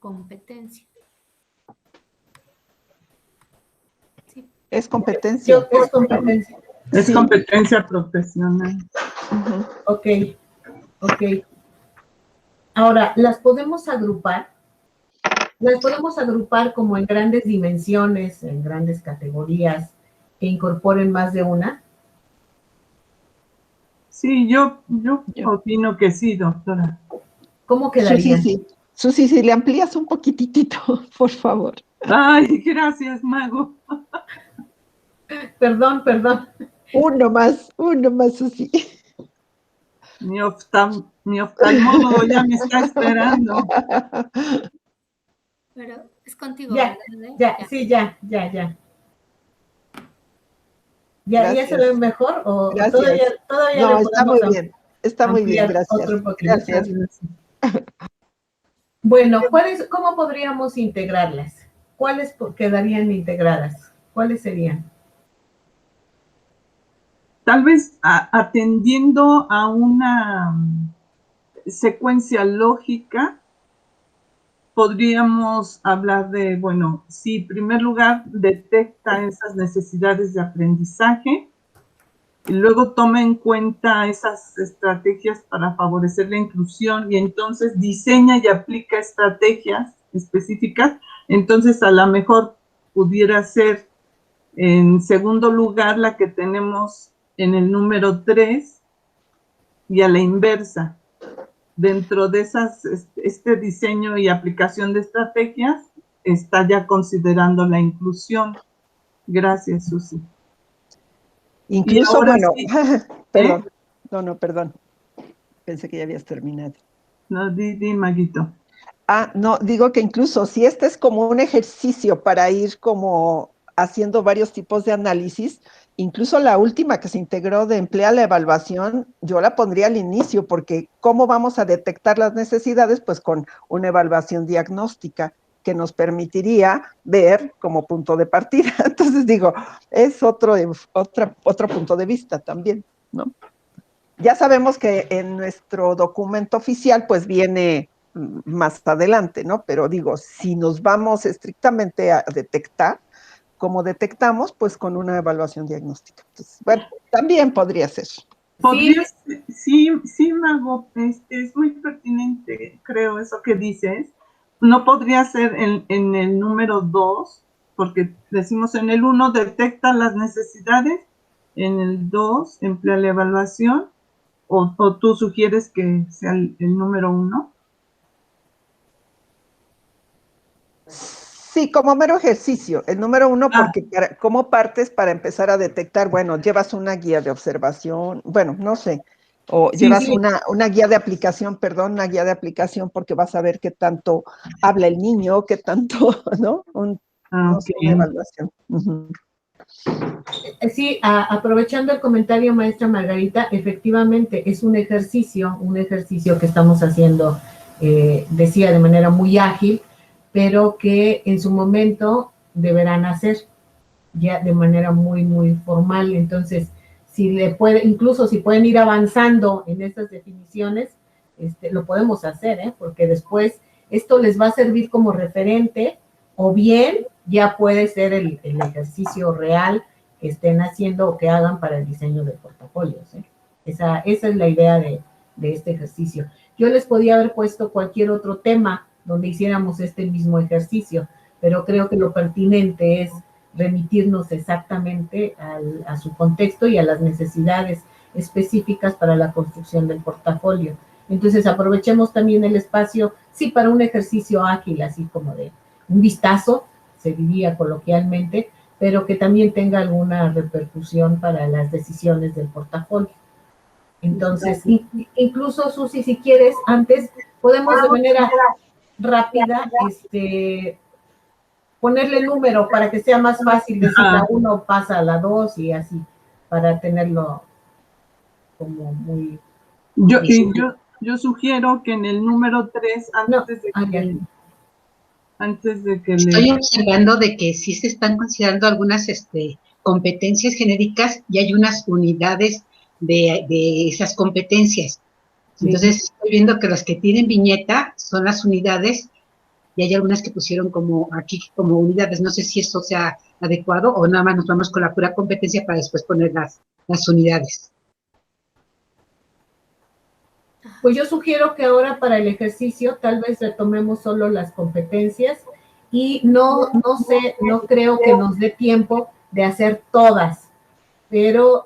competencia. Sí. Es competencia. Es competencia. Es Sí. competencia profesional. Ujú. Ok, ok. Ahora, ¿las podemos agrupar? Las podemos agrupar como en grandes dimensiones, en grandes categorías, que incorporen más de una. Sí, yo opino que sí, doctora. ¿Cómo Susi, quedarían? sí. Susi, si le amplías un poquitito, por favor. Ay, gracias, Mago. Perdón. Uno más, Susi. Mi oftalmólogo ya me está esperando. Pero es contigo, Ya, ¿verdad? ya, sí, ya. ¿Ya se ve Gracias, mejor o gracias. todavía No, le está podemos muy bien. Está muy bien, ampliar gracias. otro poquito? Gracias. Bueno, ¿cómo podríamos integrarlas? ¿Cuáles quedarían integradas? ¿Cuáles serían? Tal vez atendiendo a una secuencia lógica, podríamos hablar de, bueno, si en primer lugar detecta esas necesidades de aprendizaje, y luego toma en cuenta esas estrategias para favorecer la inclusión y entonces diseña y aplica estrategias específicas, entonces a lo mejor pudiera ser en segundo lugar la que tenemos en el número 3 y a la inversa. Dentro de este diseño y aplicación de estrategias está ya considerando la inclusión. Gracias, Susi. Y Incluso, ahora bueno, sí, perdón. No, perdón. Pensé que ya habías terminado. No, di, Maguito. No, digo que incluso si este es como un ejercicio para ir como haciendo varios tipos de análisis, incluso la última que se integró de emplear la evaluación, yo la pondría al inicio, porque ¿cómo vamos a detectar las necesidades? Pues con una evaluación diagnóstica que nos permitiría ver como punto de partida. Entonces digo, es otro punto de vista también, ¿no? Ya sabemos que en nuestro documento oficial pues viene más adelante, ¿no? Pero digo, si nos vamos estrictamente a detectar, como detectamos, pues con una evaluación diagnóstica. Entonces, bueno, también podría ser. Podrías, sí, Mago, es muy pertinente, creo, eso que dices. No podría ser en el número 2, porque decimos en el 1 detecta las necesidades, en el 2 emplea la evaluación, o tú sugieres que sea el número 1. Sí, como mero ejercicio. El número 1, Ah. porque ¿cómo partes para empezar a detectar? Bueno, llevas una guía de observación, bueno, no sé, o Sí, llevas sí. una guía de aplicación, perdón, una guía de aplicación porque vas a ver qué tanto habla el niño, qué tanto, ¿no? No sé, una Ok. evaluación. Ujú. Sí, aprovechando el comentario, maestra Margarita, efectivamente es un ejercicio que estamos haciendo, decía, de manera muy ágil, pero que en su momento deberán hacer ya de manera muy, muy formal. Entonces, incluso si pueden ir avanzando en estas definiciones, lo podemos hacer, porque después esto les va a servir como referente, o bien ya puede ser el ejercicio real que estén haciendo o que hagan para el diseño de portafolios. Esa es la idea de este ejercicio. Yo les podía haber puesto cualquier otro tema donde hiciéramos este mismo ejercicio, pero creo que lo pertinente es remitirnos exactamente a su contexto y a las necesidades específicas para la construcción del portafolio. Entonces aprovechemos también el espacio, sí, para un ejercicio ágil, así como de un vistazo, se diría coloquialmente, pero que también tenga alguna repercusión para las decisiones del portafolio. Entonces, incluso Susi, si quieres, antes podemos de manera rápida ponerle número para que sea más fácil decir la 1 pasa a la 2 y así, para tenerlo como muy... Yo sugiero que en el número 3, antes de que Estoy observando de que sí se están considerando algunas competencias genéricas y hay unas unidades de esas competencias. Sí. Entonces, estoy viendo que las que tienen viñeta son las unidades y hay algunas que pusieron como aquí como unidades. No sé si esto sea adecuado o nada más nos vamos con la pura competencia para después poner las unidades. Pues yo sugiero que ahora para el ejercicio tal vez retomemos solo las competencias y no creo que nos dé tiempo de hacer todas, pero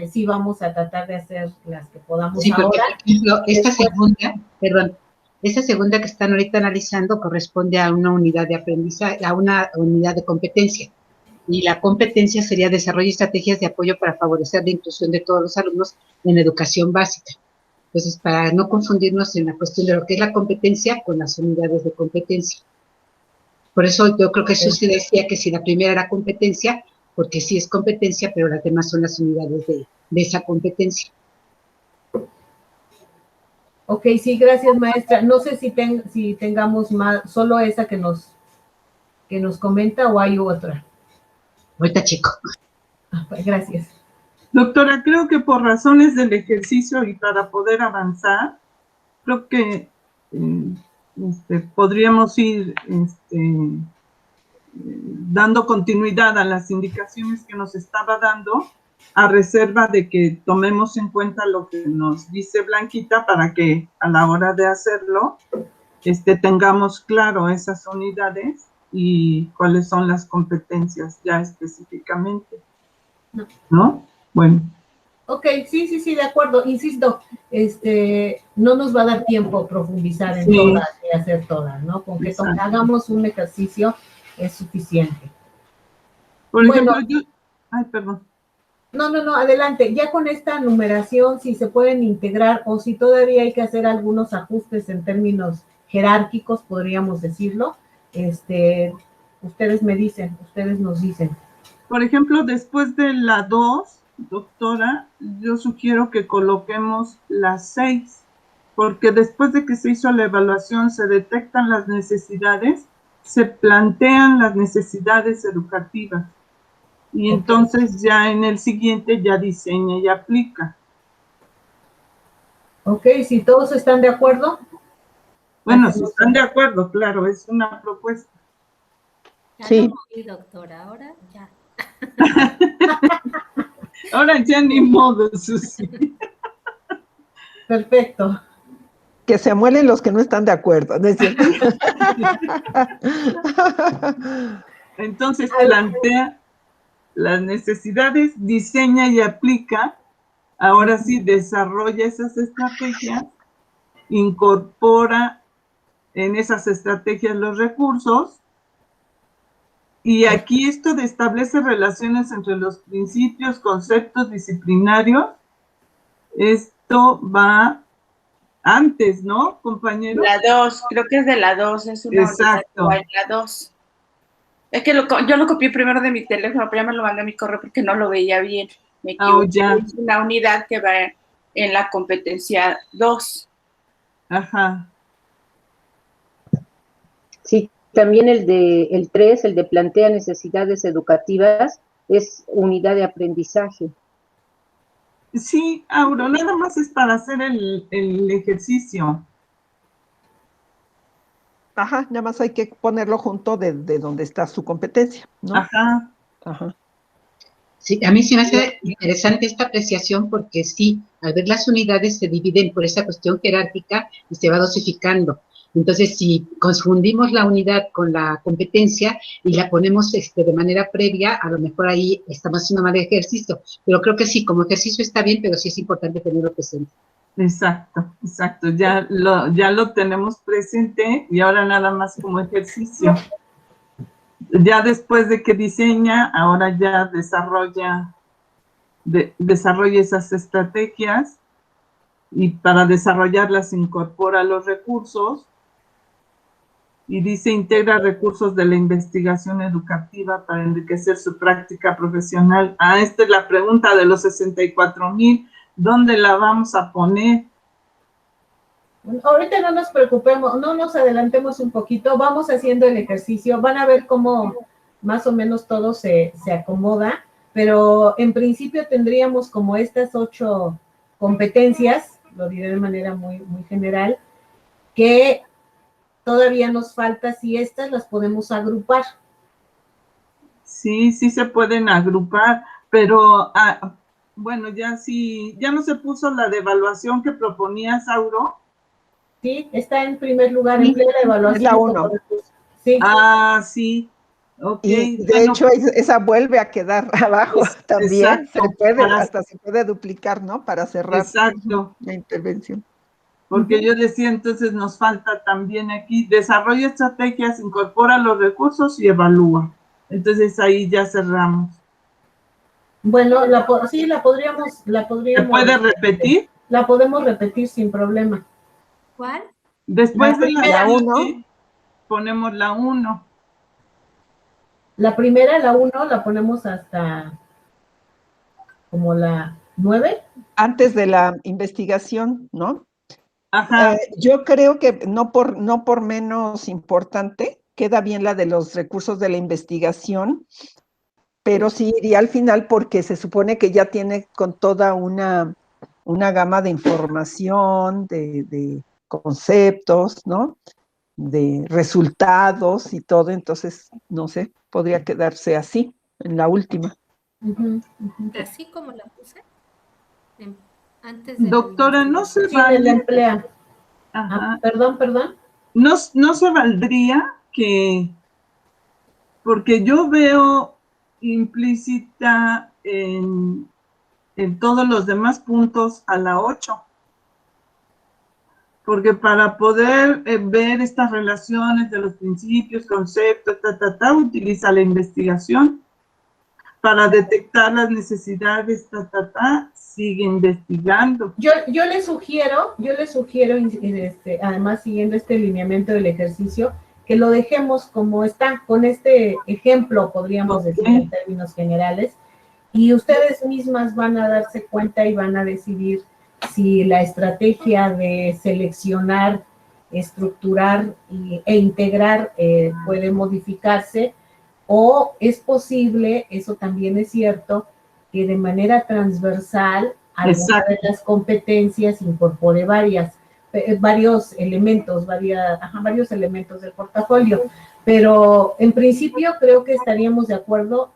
sí vamos a tratar de hacer las que podamos Sí, porque, ahora. por ejemplo, esta segunda que están ahorita analizando corresponde a una unidad de aprendizaje, a una unidad de competencia. Y la competencia sería desarrollo de estrategias de apoyo para favorecer la inclusión de todos los alumnos en la educación básica. Entonces, para no confundirnos en la cuestión de lo que es la competencia con las unidades de competencia. Por eso yo creo que Susi decía que si la primera era competencia, porque sí es competencia, pero las demás son las unidades de esa competencia. Ok, sí, gracias, maestra. No sé si tengamos más, solo esa que nos comenta o hay otra. Ahorita chico. Gracias. Doctora, creo que por razones del ejercicio y para poder avanzar, creo que podríamos ir dando continuidad a las indicaciones que nos estaba dando, a reserva de que tomemos en cuenta lo que nos dice Blanquita para que a la hora de hacerlo tengamos claro esas unidades y cuáles son las competencias ya específicamente, ¿no? Bueno. Ok, sí, de acuerdo. Insisto, no nos va a dar tiempo profundizar en todas y hacer todas, ¿no? Con que hagamos un ejercicio es suficiente. Por ejemplo, ay, perdón. No, adelante. Ya con esta numeración, si se pueden integrar o si todavía hay que hacer algunos ajustes en términos jerárquicos, podríamos decirlo, ustedes nos dicen. Por ejemplo, después de la 2, doctora, yo sugiero que coloquemos la 6, porque después de que se hizo la evaluación, se detectan las necesidades, se plantean las necesidades educativas. Y entonces ya en el siguiente ya diseña y aplica. Ok, si todos están de acuerdo. Bueno, si están de acuerdo, claro, es una propuesta. Ya lo moví, doctora, ahora ya. Ahora ya ni modo, Susi. Perfecto. Que se amuelen los que no están de acuerdo, ¿no es cierto? Entonces plantea las necesidades, diseña y aplica. Ahora sí, desarrolla esas estrategias, incorpora en esas estrategias los recursos Y aquí esto de establece relaciones entre los principios, conceptos disciplinarios, esto va antes, ¿no, compañero? La 2, creo que es de la 2, es una unidad Exacto. igual, la 2. Es que yo lo copié primero de mi teléfono, pero ya me lo mandé a mi correo porque no lo veía bien. Me equivoqué. Ya. Es una unidad que va en la competencia 2. Ajá. Sí, también el 3, el de plantea necesidades educativas, es unidad de aprendizaje. Sí, Auro, nada más es para hacer el ejercicio. Ajá, nada más hay que ponerlo junto de donde está su competencia, ¿no? Ajá. Ajá. Sí, a mí se me hace interesante esta apreciación porque sí, al ver las unidades se dividen por esa cuestión jerárquica y se va dosificando. Entonces, si confundimos la unidad con la competencia y la ponemos de manera previa, a lo mejor ahí estamos haciendo mal ejercicio. Pero creo que sí, como ejercicio está bien, pero sí es importante tenerlo presente. Exacto, exacto. Ya lo tenemos presente y ahora nada más como ejercicio. Ya después de que diseña, ahora ya desarrolla esas estrategias y para desarrollarlas incorpora los recursos y dice integra recursos de la investigación educativa para enriquecer su práctica profesional. Esta es la pregunta de los 64,000. ¿Dónde la vamos a poner? Ahorita no nos preocupemos, no nos adelantemos un poquito, vamos haciendo el ejercicio, van a ver cómo más o menos todo se acomoda, pero en principio tendríamos como estas 8 competencias, lo diré de manera muy, muy general, que todavía nos falta si estas las podemos agrupar. Sí, sí se pueden agrupar, pero bueno, ya no se puso la de evaluación que proponía Sauro. Sí, está en primer lugar, emplea la evaluación. Es la 1. Sí. Sí. Ok. Y de hecho, esa vuelve a quedar abajo también. Exacto, hasta se puede duplicar, ¿no? Para cerrar la intervención. Porque yo decía, entonces nos falta también aquí, desarrolla estrategias, incorpora los recursos y evalúa. Entonces ahí ya cerramos. Bueno, sí, la podríamos. ¿Se puede repetir? La podemos repetir sin problema. ¿Cuál? Después de la 1, ponemos la 1. La primera, la 1, la ponemos hasta como la 9. Antes de la investigación, ¿no? Ajá. Yo creo que no por menos importante, queda bien la de los recursos de la investigación, pero sí iría al final porque se supone que ya tiene con toda una gama de información, de conceptos, ¿no? De resultados y todo, entonces, no sé, podría quedarse así, en la última. Así como la puse. Antes de Doctora, no se vale. vale. Emplea. Perdón. No se valdría que, porque yo veo implícita en todos los demás puntos a la 8. Porque para poder ver estas relaciones de los principios, conceptos, utiliza la investigación. Para detectar las necesidades, sigue investigando. Yo le sugiero, además siguiendo este lineamiento del ejercicio, que lo dejemos como está, con este ejemplo, podríamos decir en términos generales, y ustedes mismas van a darse cuenta y van a decidir si la estrategia de seleccionar, estructurar e integrar puede modificarse, o es posible, eso también es cierto, que de manera transversal alguna de las competencias incorpore varios elementos, varios elementos del portafolio. Pero en principio creo que estaríamos de acuerdo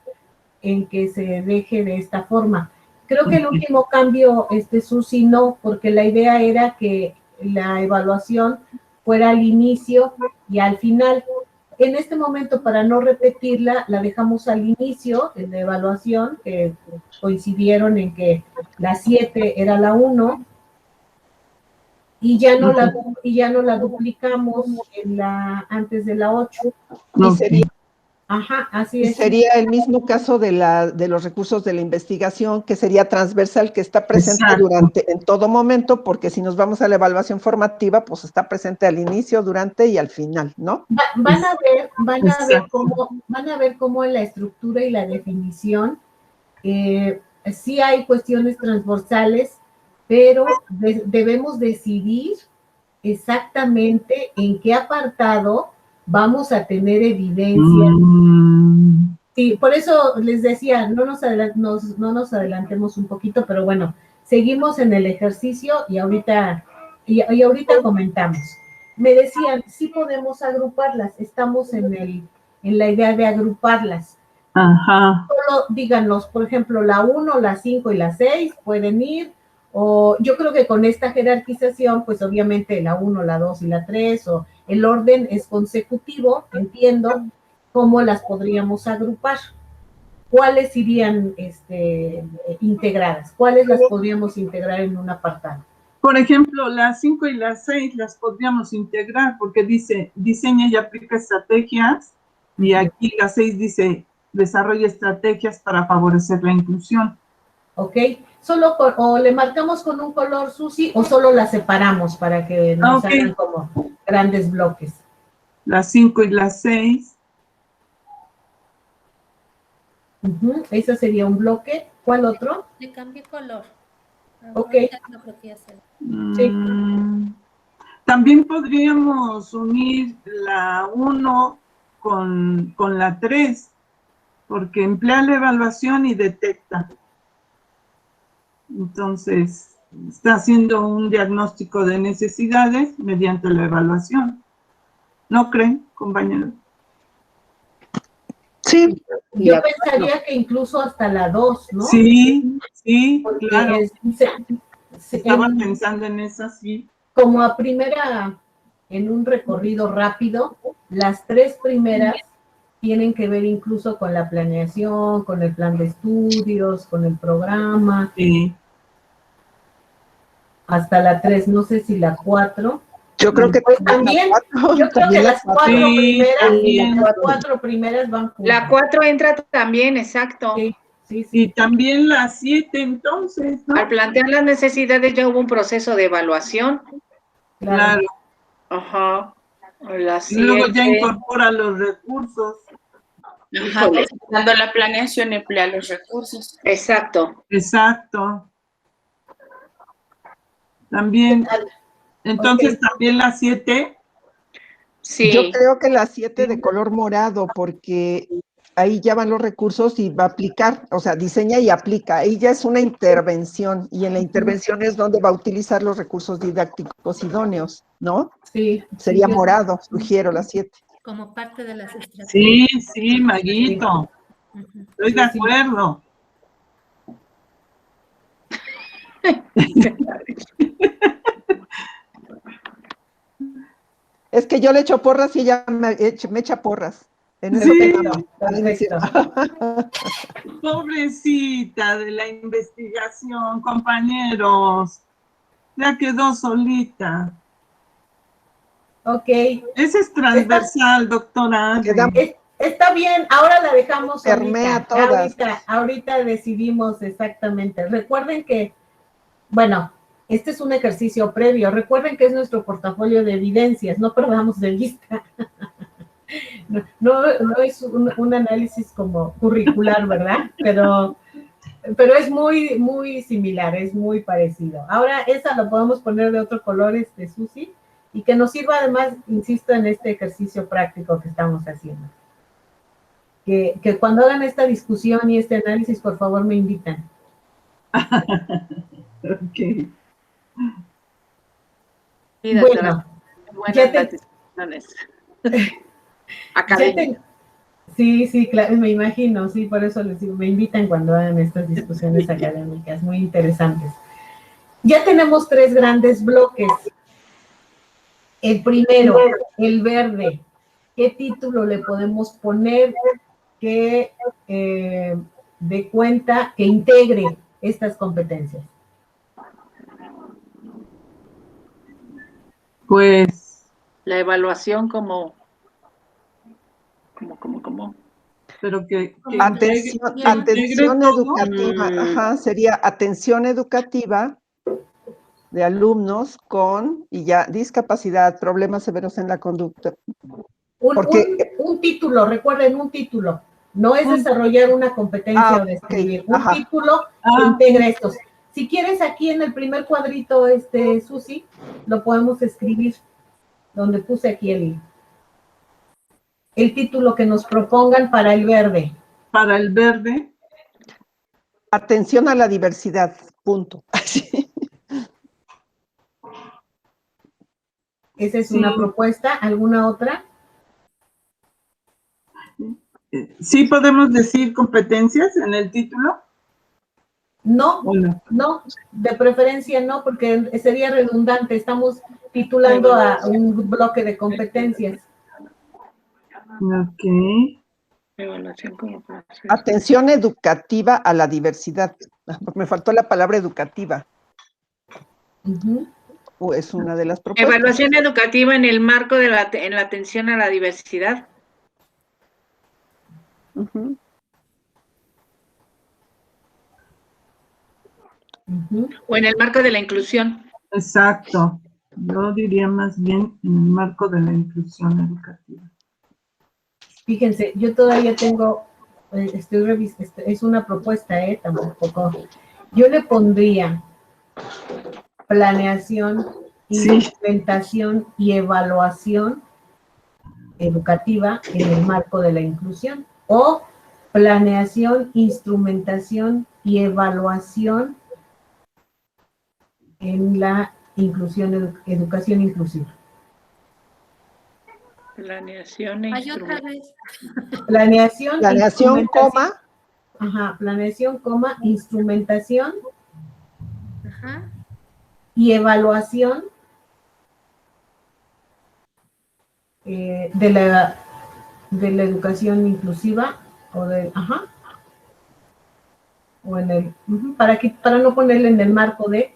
en que se deje de esta forma. Creo que el último cambio, Susi, no, porque la idea era que la evaluación fuera al inicio y al final. En este momento, para no repetirla, la dejamos al inicio en la evaluación, que coincidieron en que la 7 era la 1, y ya no la duplicamos antes de la 8. Y sería Ajá, así Y es. sería el mismo caso de los recursos de la investigación, que sería transversal, que está presente Exacto. en todo momento, porque si nos vamos a la evaluación formativa, pues está presente al inicio, durante y al final, ¿no? Van a Exacto. van a ver cómo en la estructura y la definición sí hay cuestiones transversales, pero debemos decidir exactamente en qué apartado vamos a tener evidencia. Sí, por eso les decía, no nos adelantemos un poquito, pero bueno, seguimos en el ejercicio y ahorita comentamos. Me decían, sí podemos agruparlas, estamos en la idea de agruparlas. Ajá. Solo díganos, por ejemplo, la 1, la 5 y la 6 pueden ir, o yo creo que con esta jerarquización, pues obviamente la 1, la 2 y la 3, o el orden es consecutivo, entiendo, cómo las podríamos agrupar. ¿Cuáles irían integradas? ¿Cuáles las podríamos integrar en un apartado? Por ejemplo, las 5 y las 6 las podríamos integrar porque dice diseña y aplica estrategias y aquí la 6 dice desarrolla estrategias para favorecer la inclusión. ¿Ok? O le marcamos con un color, Susi, o solo las separamos para que nos hagan como grandes bloques. Las 5 y las 6. Ese sería un bloque. ¿Cuál otro? Le cambié color. Ok. No creo que ya se... Sí. También podríamos unir la 1 con la 3, porque emplea la evaluación y detecta. Entonces, está haciendo un diagnóstico de necesidades mediante la evaluación. ¿No creen, compañeros? Sí. Yo pensaría que incluso hasta la 2, ¿no? Sí, sí, porque claro. Estaba pensando en esa, sí. Como en un recorrido rápido, las 3 primeras tienen que ver incluso con la planeación, con el plan de estudios, con el programa. Sí. Hasta la 3, no sé si la 4. Yo creo que pues también, yo creo que las 4 primeras van juntas. La 4 entra también, exacto. Sí, sí, sí. Y también la 7, entonces, ¿no? Al plantear las necesidades ya hubo un proceso de evaluación. Claro. Ajá. Y luego ya incorpora los recursos. Ajá, dando la planeación emplea los recursos. Exacto. Exacto. También, entonces también la 7. Sí. Yo creo que la 7 de color morado, porque ahí ya van los recursos y va a aplicar, o sea, diseña y aplica. Ahí ya es una intervención, y en la intervención es donde va a utilizar los recursos didácticos idóneos, ¿no? Sí. Sería morado, sugiero la 7. Como parte de las estrategias. Sí, sí, Maguito. Estoy de acuerdo. Es que yo le echo porras y ella me echa porras. En eso quedamos. Pobrecita de la investigación, compañeros. Ya quedó solita. Ok. Ese es transversal, doctora. Está bien, ahora la dejamos solita. Todas. Ahorita decidimos exactamente. Recuerden que, bueno, este es un ejercicio previo. Recuerden que es nuestro portafolio de evidencias, no perdamos de vista. No es un análisis como curricular, ¿verdad? Pero es muy, muy similar, es muy parecido. Ahora esa lo podemos poner de otro color, Susi, y que nos sirva además, insisto, en este ejercicio práctico que estamos haciendo. Que cuando hagan esta discusión y este análisis, por favor, me invitan. Ok. Sí, bueno, sí, claro, me imagino, sí, por eso les digo, me invitan cuando hagan estas discusiones académicas, muy interesantes. Ya tenemos 3 grandes bloques. El primero, el verde. ¿Qué título le podemos poner que dé cuenta, que integre estas competencias? Pues la evaluación como pero que Atención, que integre atención todo. educativa, ajá, sería atención educativa de alumnos con, y ya, discapacidad, problemas severos en la conducta. Porque, Un título, recuerden, un título. No es desarrollar una competencia o describir. ok, Un ajá. título que integre estos. Si quieres, aquí en el primer cuadrito, Susi, lo podemos escribir, donde puse aquí el título que nos propongan para el verde. Para el verde. Atención a la diversidad, punto. Esa es una propuesta. ¿Alguna otra? ¿Sí podemos decir competencias en el título? No, Bueno. no, de preferencia no, porque sería redundante. Estamos titulando a un bloque de competencias. Ok. Evaluación como proceso. Atención educativa a la diversidad. Me faltó la palabra educativa. O es una de las propuestas. Evaluación educativa en el marco de en la atención a la diversidad. O en el marco de la inclusión. Exacto. Yo diría más bien en el marco de la inclusión educativa. Fíjense, yo todavía tengo, estoy revisando, es una propuesta, tampoco. Yo le pondría planeación, implementación y evaluación educativa en el marco de la inclusión. O planeación, instrumentación y evaluación en la inclusión, educación inclusiva. Planeación e Hay otra vez. Planeación, coma. Ajá, planeación, coma, instrumentación. Ajá. Y evaluación de la educación inclusiva o o en el para no ponerle en el marco de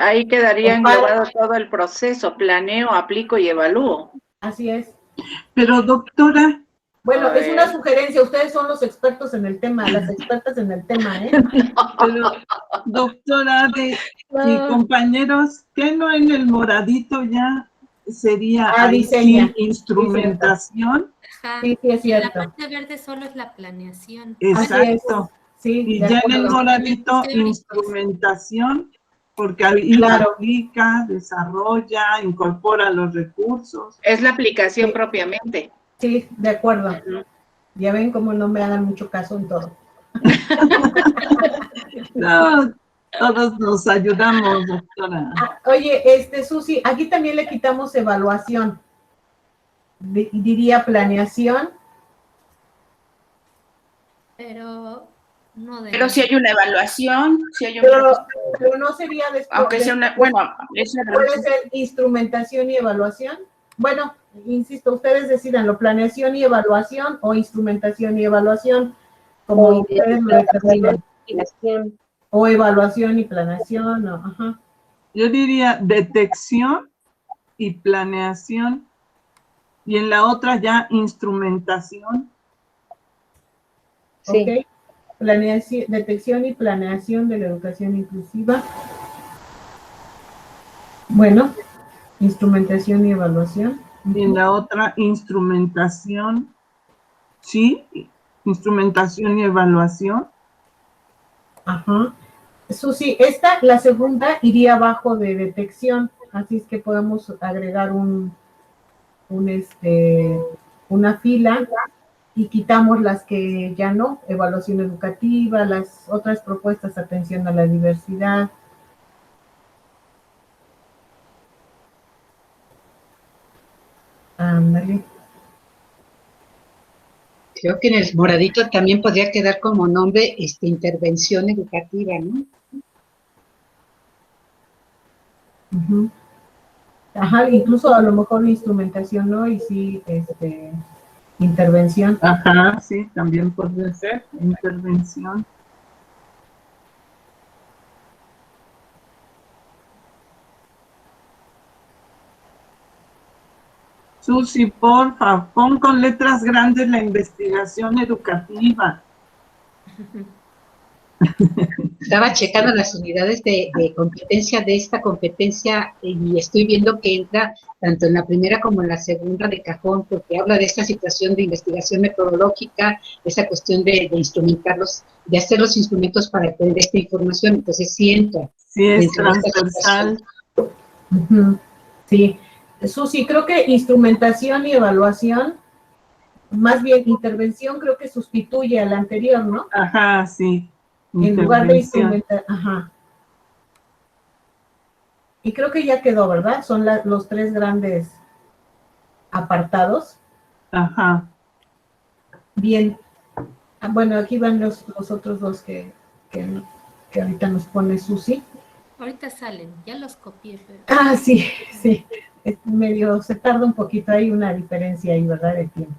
ahí quedaría englobado todo el proceso, planeo, aplico y evalúo. Así es. Pero doctora. Bueno, es una sugerencia, ustedes son los expertos en el tema, las expertas en el tema, Pero, doctora y compañeros, ¿qué no en el moradito ya sería ahí sí instrumentación? Sí, es cierto. La parte verde solo es la planeación. Exacto. Sí, y ya en el moradito instrumentación, porque ahí aplica, desarrolla, incorpora los recursos. Es la aplicación propiamente. Sí, de acuerdo. Ya ven cómo no me hagan mucho caso en todo. No, todos nos ayudamos, doctora. Oye, Susi, aquí también le quitamos evaluación. Diría planeación. Pero no de. Pero si hay una evaluación, pero no sería después. Aunque sea una, bueno, puede ser instrumentación y evaluación. Bueno, insisto, ustedes decidan, planeación y evaluación o instrumentación y evaluación, como ustedes lo determinen. O evaluación y planeación, ajá. Yo diría detección y planeación, y en la otra ya instrumentación. Sí. Ok. Planeación, detección y planeación de la educación inclusiva. Bueno, instrumentación y evaluación. Y en la otra instrumentación, sí, instrumentación y evaluación. Ajá. Susi, la segunda iría abajo de detección, así es que podemos agregar una fila y quitamos las que ya no, evaluación educativa, las otras propuestas, atención a la diversidad. Ándale. Creo que en el moradito también podría quedar como nombre intervención educativa, ¿no? Ajá, incluso a lo mejor instrumentación, ¿no? Y sí, intervención. Ajá, sí, también podría ser intervención. Susi, porfa, pon con letras grandes la investigación educativa. Estaba checando las unidades de competencia de esta competencia y estoy viendo que entra tanto en la primera como en la segunda de cajón, porque habla de esta situación de investigación metodológica, esa cuestión de instrumentarlos, de hacer los instrumentos para obtener esta información. Entonces sí entra. Sí, es dentro de esta transversal. Ujú. Sí, Susi, creo que instrumentación y evaluación, más bien intervención, creo que sustituye a la anterior, ¿no? Ajá, sí. En lugar de Intervención. instrumentar, ajá. Y creo que ya quedó, ¿verdad? Son los tres grandes apartados. Ajá. Bien. Ah, bueno, aquí van los otros dos que ahorita nos pone Susi. Ahorita salen, ya los copié, pero... Ah, sí, sí. Medio se tarda un poquito, hay una diferencia ahí, ¿verdad? De tiempo.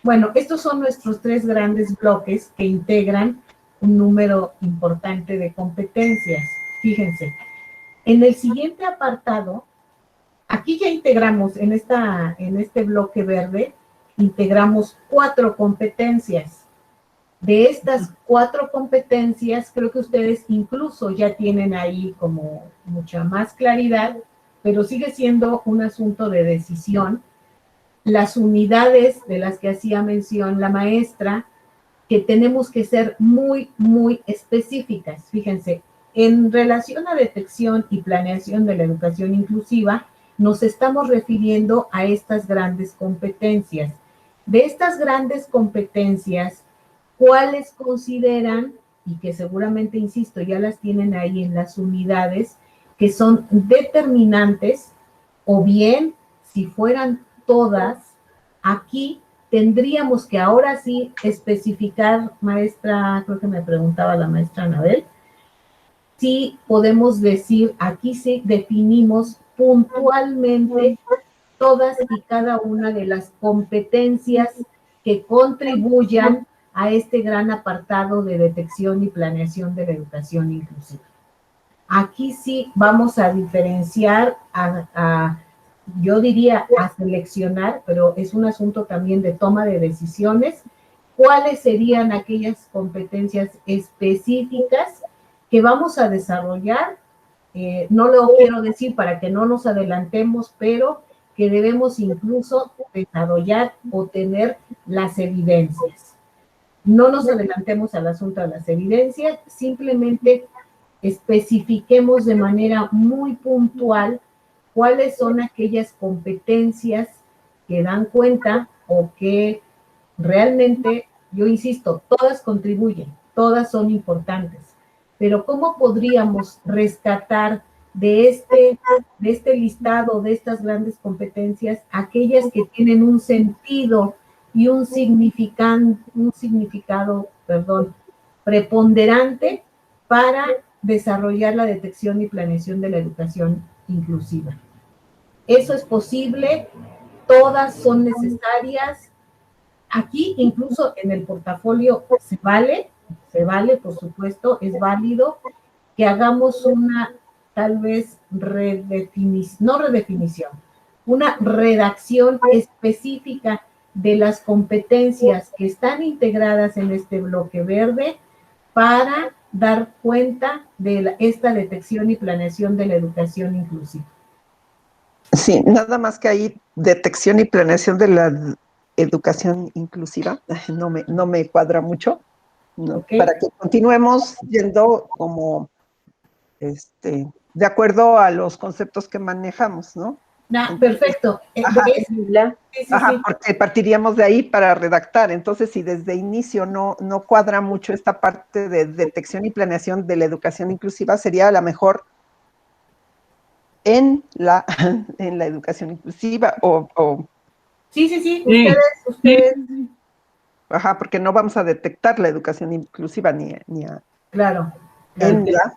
Bueno, estos son nuestros tres grandes bloques que integran un número importante de competencias. Fíjense, en el siguiente apartado, aquí ya integramos, en este bloque verde, integramos 4 competencias. De estas 4 competencias, creo que ustedes incluso ya tienen ahí como mucha más claridad, pero sigue siendo un asunto de decisión. Las unidades de las que hacía mención la maestra, que tenemos que ser muy, muy específicas. Fíjense, en relación a detección y planeación de la educación inclusiva, nos estamos refiriendo a estas grandes competencias. De estas grandes competencias, ¿cuáles consideran, y que seguramente, insisto, ya las tienen ahí en las unidades, que son determinantes, o bien, si fueran todas, aquí tendríamos que ahora sí especificar, maestra, creo que me preguntaba la maestra Anabel, si podemos decir, aquí sí definimos puntualmente todas y cada una de las competencias que contribuyan a este gran apartado de detección y planeación de la educación inclusiva. Aquí sí vamos a diferenciar, yo diría a seleccionar, pero es un asunto también de toma de decisiones, cuáles serían aquellas competencias específicas que vamos a desarrollar. No lo quiero decir para que no nos adelantemos, pero que debemos incluso desarrollar o tener las evidencias. No nos adelantemos al asunto de las evidencias, simplemente especifiquemos de manera muy puntual cuáles son aquellas competencias que dan cuenta o que realmente, yo insisto, todas contribuyen, todas son importantes, pero ¿cómo podríamos rescatar de este listado, de estas grandes competencias, aquellas que tienen un sentido y un significado, preponderante para desarrollar la detección y planeación de la educación inclusiva? Eso es posible, todas son necesarias. Aquí, incluso en el portafolio, se vale, por supuesto, es válido que hagamos una, tal vez, no redefinición, una redacción específica de las competencias que están integradas en este bloque verde para dar cuenta de esta detección y planeación de la educación inclusiva. Sí, nada más que ahí detección y planeación de la educación inclusiva, no me cuadra mucho, ¿no? Okay. Para que continuemos yendo como de acuerdo a los conceptos que manejamos, ¿no? Perfecto. Ajá, Sí. porque partiríamos de ahí para redactar. Entonces, si desde inicio no cuadra mucho esta parte de detección y planeación de la educación inclusiva, sería a lo mejor en la educación inclusiva o Sí, ustedes. Ajá, porque no vamos a detectar la educación inclusiva ni a... Claro. En la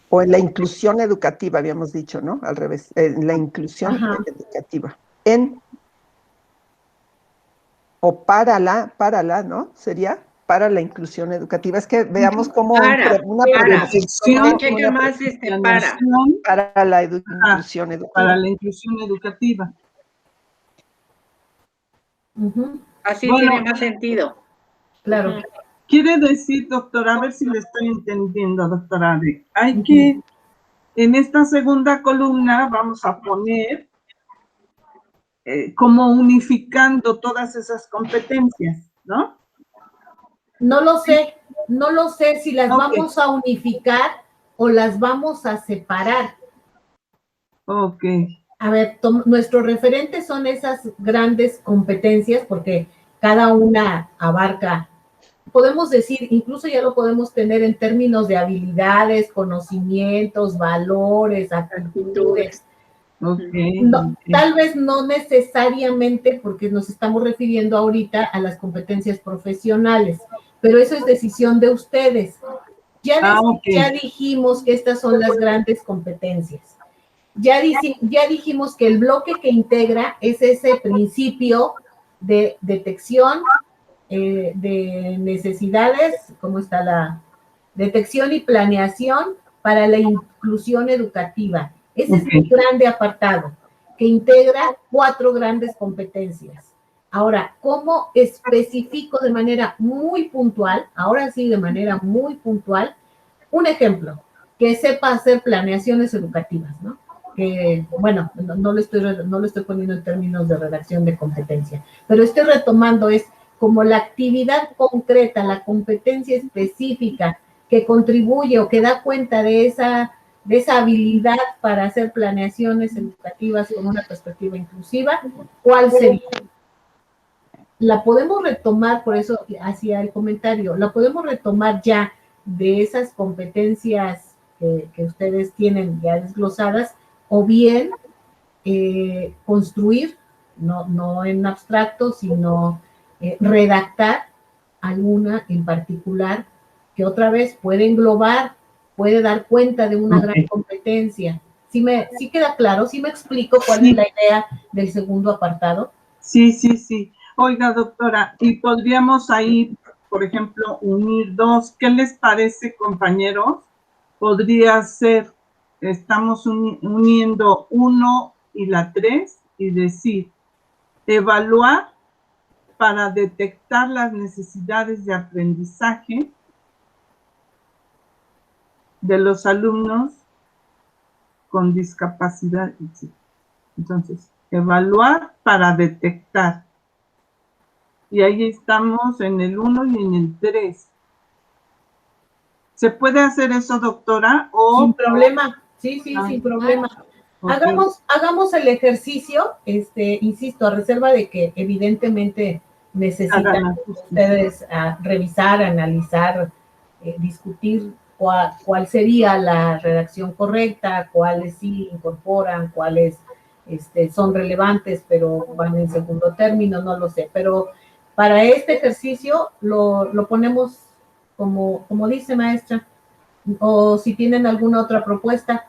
o en la inclusión educativa, habíamos dicho, ¿no? Al revés, en la inclusión educativa. O para la, ¿no? Sería para la inclusión educativa. Es que veamos cómo una protección, cheque más para la inclusión educativa. Para la inclusión educativa. Así tiene más sentido. Claro. Quiere decir, doctora, a ver si le estoy entendiendo, doctora Ade, hay que, en esta segunda columna vamos a poner como unificando todas esas competencias, ¿no? No lo sé si las vamos a unificar o las vamos a separar. Ok. A ver, nuestros referentes son esas grandes competencias porque cada una abarca, podemos decir, incluso ya lo podemos tener en términos de habilidades, conocimientos, valores, actitudes. No, tal vez no necesariamente porque nos estamos refiriendo ahorita a las competencias profesionales, pero eso es decisión de ustedes. Ya dijimos que estas son las grandes competencias. Ya dijimos que el bloque que integra es ese principio de detección de necesidades, ¿cómo está la detección y planeación para la inclusión educativa? Ese es un grande apartado que integra 4 grandes competencias. Ahora, ¿cómo especifico de manera muy puntual? Ahora sí, de manera muy puntual, un ejemplo, que sepa hacer planeaciones educativas, ¿no? Que, bueno, no lo estoy poniendo en términos de redacción de competencia, pero estoy retomando es como la actividad concreta, la competencia específica que contribuye o que da cuenta de esa habilidad para hacer planeaciones educativas con una perspectiva inclusiva, ¿cuál sería? La podemos retomar, por eso hacía el comentario, la podemos retomar ya de esas competencias que ustedes tienen ya desglosadas, o bien construir, no en abstracto, sino redactar alguna en particular que otra vez puede englobar, puede dar cuenta de una gran competencia. ¿Sí queda claro? ¿Sí me explico cuál es la idea del segundo apartado? Sí. Oiga, doctora, y podríamos ahí, por ejemplo, unir 2. ¿Qué les parece, compañeros? Podría ser, estamos uniendo 1 y la 3 y decir, evaluar para detectar las necesidades de aprendizaje de los alumnos con discapacidad. Entonces, evaluar para detectar. Y ahí estamos en el 1 y en el 3. ¿Se puede hacer eso, doctora? Sin problema, sí, sin problema. Okay. Hagamos el ejercicio, insisto, a reserva de que evidentemente necesitan ustedes revisar, analizar, discutir cuál sería la redacción correcta, cuáles sí incorporan, cuáles son relevantes, pero van en segundo término, no lo sé. Pero para este ejercicio lo ponemos como dice maestra, o si tienen alguna otra propuesta.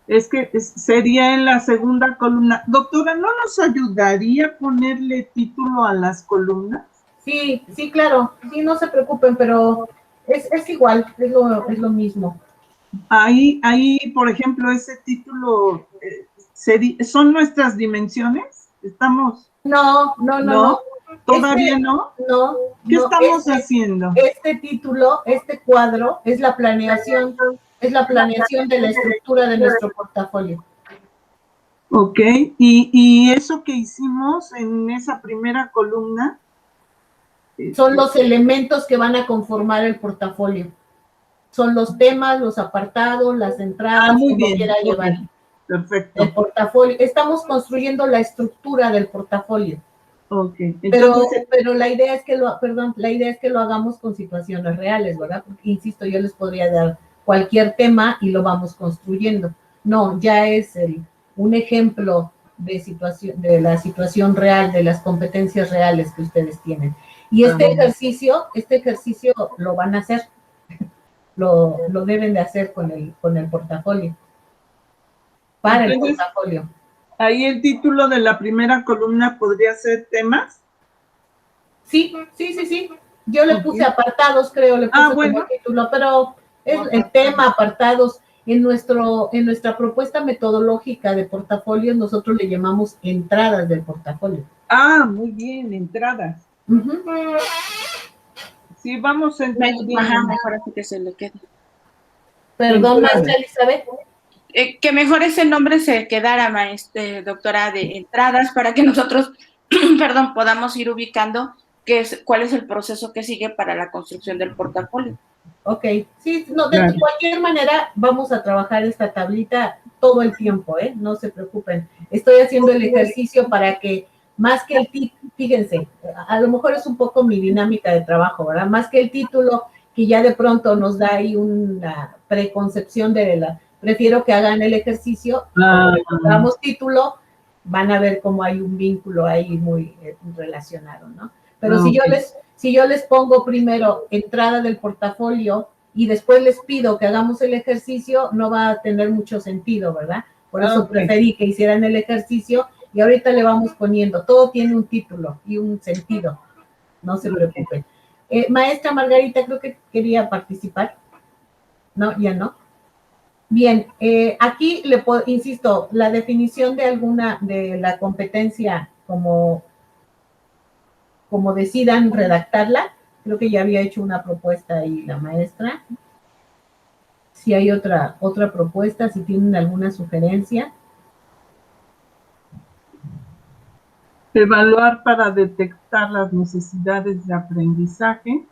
Es que sería en la segunda columna. Doctora, ¿no nos ayudaría ponerle título a las columnas? Sí, claro. Sí, no se preocupen, pero es igual, es lo mismo. Ahí, por ejemplo, ese título, ¿son nuestras dimensiones? ¿Estamos? No. ¿Todavía no? No. ¿Qué estamos haciendo? Este título, este cuadro, es la planeación. Es la planeación de la estructura de nuestro portafolio. Ok, y eso que hicimos en esa primera columna. Son los elementos que van a conformar el portafolio. Son los temas, los apartados, las entradas, muy como bien, quiera llevar. Perfecto. El portafolio. Estamos construyendo la estructura del portafolio. Ok. Entonces, pero la idea es que lo hagamos con situaciones reales, ¿verdad? Porque, insisto, yo les podría dar cualquier tema y lo vamos construyendo. No, ya es un ejemplo de la situación real, de las competencias reales que ustedes tienen. Y este ejercicio lo van a hacer, lo deben de hacer con el portafolio, para el portafolio. Ahí el título de la primera columna podría ser temas. Sí. Yo le puse apartados, creo, le puse como título, pero es el tema apartados. En nuestra propuesta metodológica de portafolios, nosotros le llamamos entradas del portafolio. Ah, muy bien, entradas. Sí, vamos a entrar bien. Ajá, mejor así que se le quede. Perdón, maestra Elizabeth. Que mejor ese nombre se quedara, doctora, de entradas, para que nosotros, perdón, podamos ir ubicando cuál es el proceso que sigue para la construcción del portafolio. Ok, sí, no, de cualquier manera vamos a trabajar esta tablita todo el tiempo, ¿eh? No se preocupen. Estoy haciendo el ejercicio para que, más que el título, fíjense, a lo mejor es un poco mi dinámica de trabajo, ¿verdad? Más que el título, que ya de pronto nos da ahí una preconcepción prefiero que hagan el ejercicio, cuando damos título, van a ver cómo hay un vínculo ahí muy relacionado, ¿no? Pero si yo les pongo primero entrada del portafolio y después les pido que hagamos el ejercicio, no va a tener mucho sentido, ¿verdad? Por eso preferí que hicieran el ejercicio y ahorita le vamos poniendo, todo tiene un título y un sentido, no se preocupen. Maestra Margarita, creo que quería participar. No, ya no. Bien, aquí insisto, la definición de la competencia como decidan redactarla. Creo que ya había hecho una propuesta ahí la maestra. Si hay otra propuesta, si tienen alguna sugerencia. Evaluar para detectar las necesidades de aprendizaje.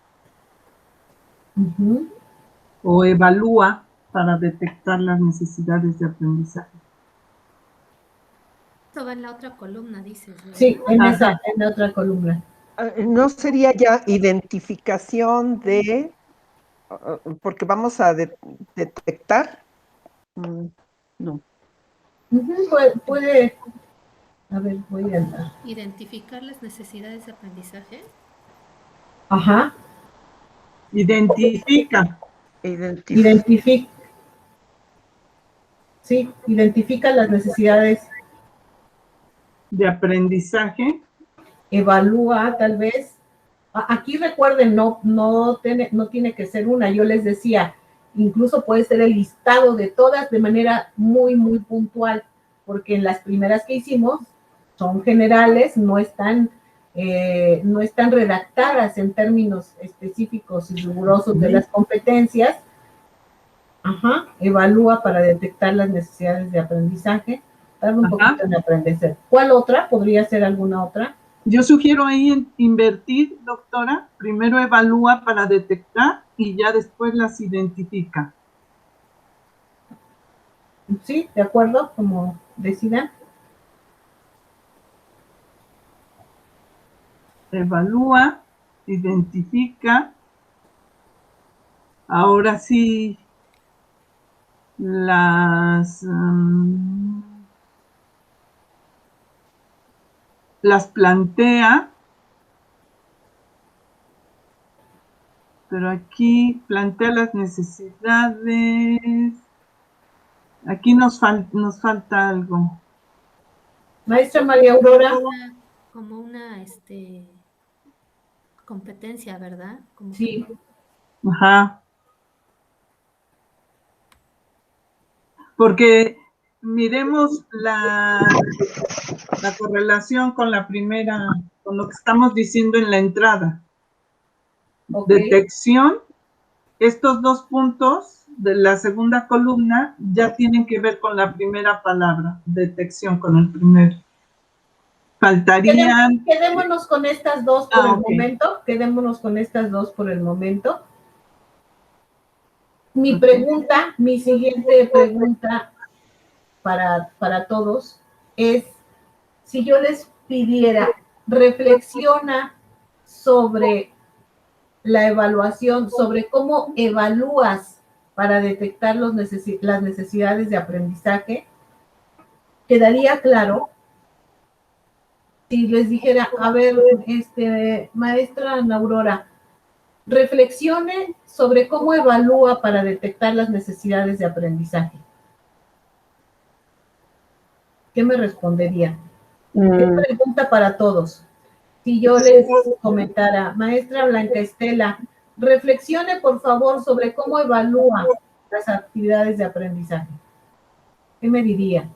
O evalúa para detectar las necesidades de aprendizaje. Esto va en la otra columna, dices, ¿no? Sí, en la otra columna. ¿No sería ya identificación de, porque vamos a detectar? No. Puede, a ver, voy a andar. Identificar las necesidades de aprendizaje. Ajá. Identifica. Sí, identifica las necesidades de aprendizaje. Evalúa, tal vez. Aquí recuerden, no tiene que ser una. Yo les decía, incluso puede ser el listado de todas de manera muy, muy puntual, porque en las primeras que hicimos son generales, no están redactadas en términos específicos y rigurosos de las competencias. Ajá, evalúa para detectar las necesidades de aprendizaje, tarda un poquito en aprender. ¿Cuál otra? ¿Podría ser alguna otra? Yo sugiero ahí invertir, doctora. Primero evalúa para detectar y ya después las identifica. Sí, de acuerdo, como decidan. Evalúa, identifica. Ahora sí, las plantea, pero aquí plantea las necesidades. Aquí nos falta algo. Maestra María Aurora. Como una competencia, ¿verdad? Sí. Ajá. Porque miremos la correlación con la primera, con lo que estamos diciendo en la entrada. Detección, estos dos puntos de la segunda columna ya tienen que ver con la primera palabra, detección, con el primero. Faltarían... Quedémonos con estas dos por el momento, quedémonos con estas dos por el momento. Mi siguiente pregunta para todos es, si yo les pidiera, reflexiona sobre la evaluación, sobre cómo evalúas para detectar las necesidades de aprendizaje, quedaría claro si les dijera, a ver, maestra Ana Aurora, reflexione sobre cómo evalúa para detectar las necesidades de aprendizaje. ¿Qué me respondería? ¿Qué pregunta para todos? Si yo les comentara, maestra Blanca Estela, reflexione por favor sobre cómo evalúa las actividades de aprendizaje. ¿Qué me diría?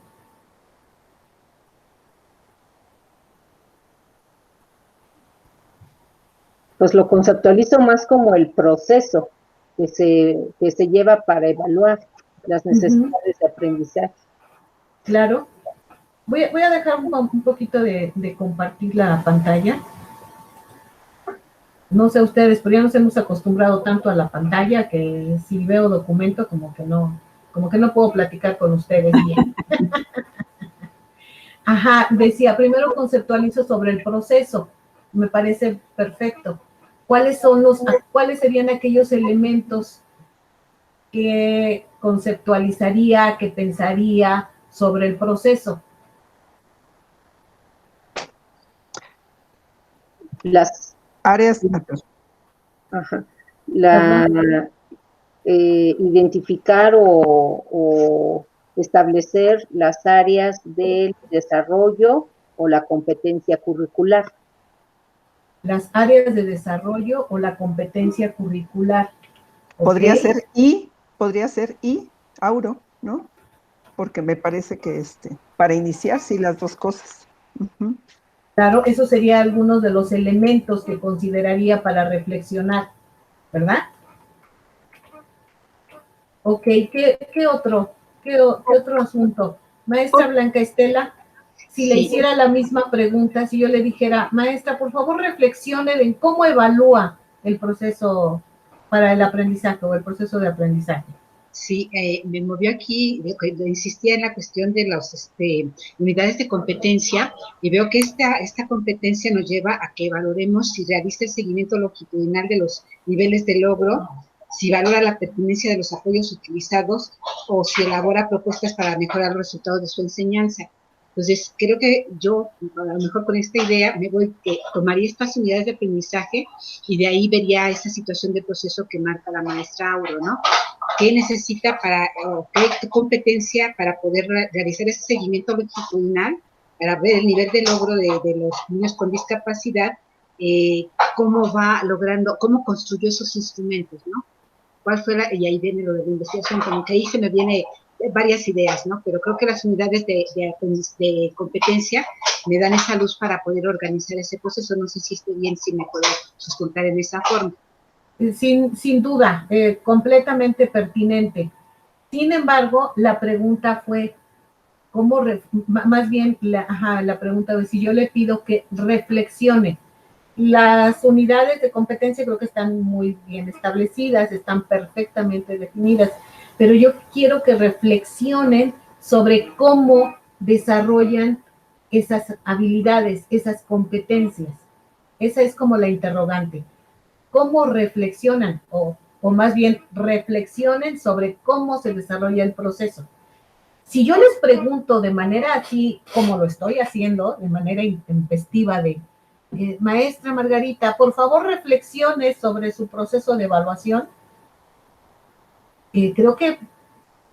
Pues lo conceptualizo más como el proceso que se lleva para evaluar las necesidades de aprendizaje. Claro. Voy a dejar un poquito de compartir la pantalla. No sé ustedes, pero ya nos hemos acostumbrado tanto a la pantalla que si veo documento como que no puedo platicar con ustedes bien. Ajá, decía, primero conceptualizo sobre el proceso. Me parece perfecto. ¿Cuáles serían aquellos elementos que conceptualizaría, que pensaría sobre el proceso? Las áreas. Ajá, identificar o establecer las áreas del desarrollo o la competencia curricular. Las áreas de desarrollo o la competencia curricular. Podría ser Auro, ¿no? Porque me parece que para iniciar, sí, las dos cosas. Uh-huh. Claro, eso sería algunos de los elementos que consideraría para reflexionar, ¿verdad? Ok, ¿qué otro asunto? Maestra Blanca Estela, si le hiciera la misma pregunta, si yo le dijera, maestra, por favor reflexione en cómo evalúa el proceso para el aprendizaje o el proceso de aprendizaje. Sí, me movió aquí, insistía en la cuestión de las unidades de competencia y veo que esta competencia nos lleva a que valoremos si realiza el seguimiento longitudinal de los niveles de logro, si valora la pertinencia de los apoyos utilizados o si elabora propuestas para mejorar los resultados de su enseñanza. Entonces, creo que yo, a lo mejor con esta idea, tomaría estas unidades de aprendizaje y de ahí vería esa situación de proceso que marca la maestra Auro, ¿no? ¿Qué necesita qué competencia para poder realizar ese seguimiento longitudinal, para ver el nivel de logro de los niños con discapacidad, cómo va logrando, cómo construyó esos instrumentos, ¿no? Y ahí viene lo de la investigación, como que ahí se me viene varias ideas, ¿no? Pero creo que las unidades de competencia me dan esa luz para poder organizar ese proceso. No sé si estoy bien, si me puedo sustentar en esa forma. Sin duda, completamente pertinente. Sin embargo, la pregunta fue, más bien, la pregunta fue si yo le pido que reflexione. Las unidades de competencia creo que están muy bien establecidas, están perfectamente definidas, pero yo quiero que reflexionen sobre cómo desarrollan esas habilidades, esas competencias. Esa es como la interrogante. ¿Cómo reflexionan? O más bien, reflexionen sobre cómo se desarrolla el proceso. Si yo les pregunto de manera así, como lo estoy haciendo, de manera intempestiva maestra Margarita, por favor reflexione sobre su proceso de evaluación, creo que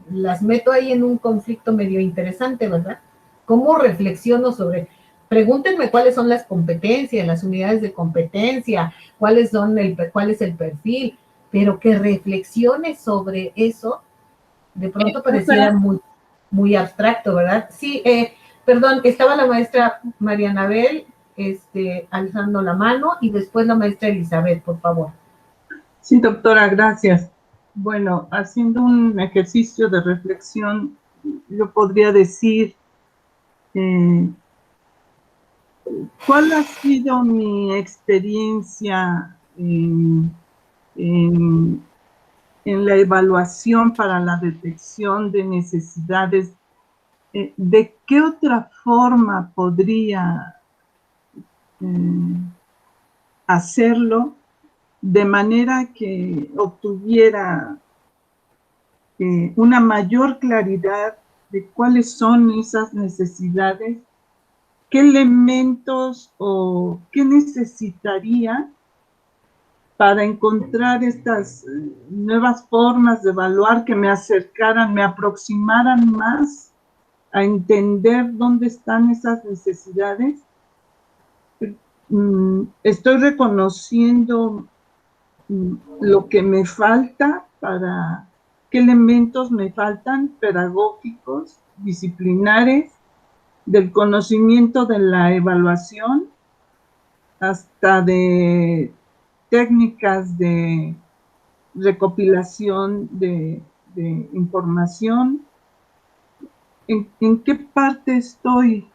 las meto ahí en un conflicto medio interesante, ¿verdad? ¿Cómo reflexiono sobre? Pregúntenme cuáles son las competencias, las unidades de competencia, cuál es el perfil, pero que reflexione sobre eso, de pronto pareciera muy abstracto, ¿verdad? Sí, perdón, estaba la maestra María Anabel alzando la mano y después la maestra Elizabeth, por favor. Sí, doctora, gracias. Bueno, haciendo un ejercicio de reflexión, yo podría decir, ¿cuál ha sido mi experiencia en la evaluación para la detección de necesidades? ¿De qué otra forma podría hacerlo de manera que obtuviera una mayor claridad de cuáles son esas necesidades, qué elementos o qué necesitaría para encontrar estas nuevas formas de evaluar que me acercaran, me aproximaran más a entender dónde están esas necesidades? estoy reconociendo lo que me falta qué elementos me faltan pedagógicos, disciplinares, del conocimiento de la evaluación, hasta de técnicas de recopilación de información. ¿En qué parte estoy?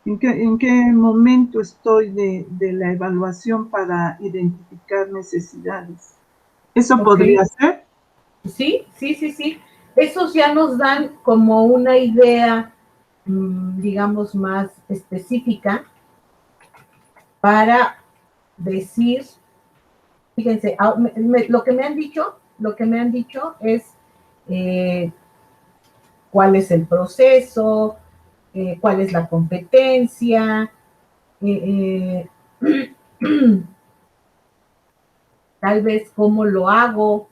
¿En qué momento estoy de la evaluación para identificar necesidades? ¿Eso podría ser? Sí. Esos ya nos dan como una idea, digamos, más específica para decir, fíjense, lo que me han dicho es cuál es el proceso, cuál es la competencia, tal vez cómo lo hago,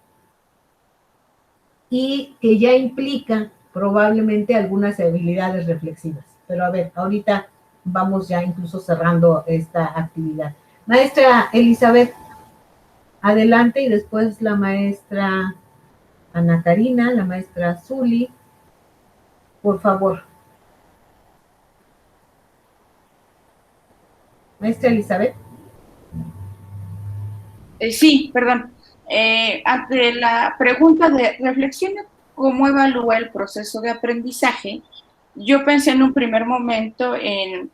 y que ya implica probablemente algunas habilidades reflexivas. Pero a ver, ahorita vamos ya incluso cerrando esta actividad. Maestra Elizabeth, adelante, y después la maestra Ana Karina, la maestra Zuli, por favor. Maestra Elizabeth. Sí, perdón. Ante la pregunta de reflexiona cómo evalúa el proceso de aprendizaje, yo pensé en un primer momento en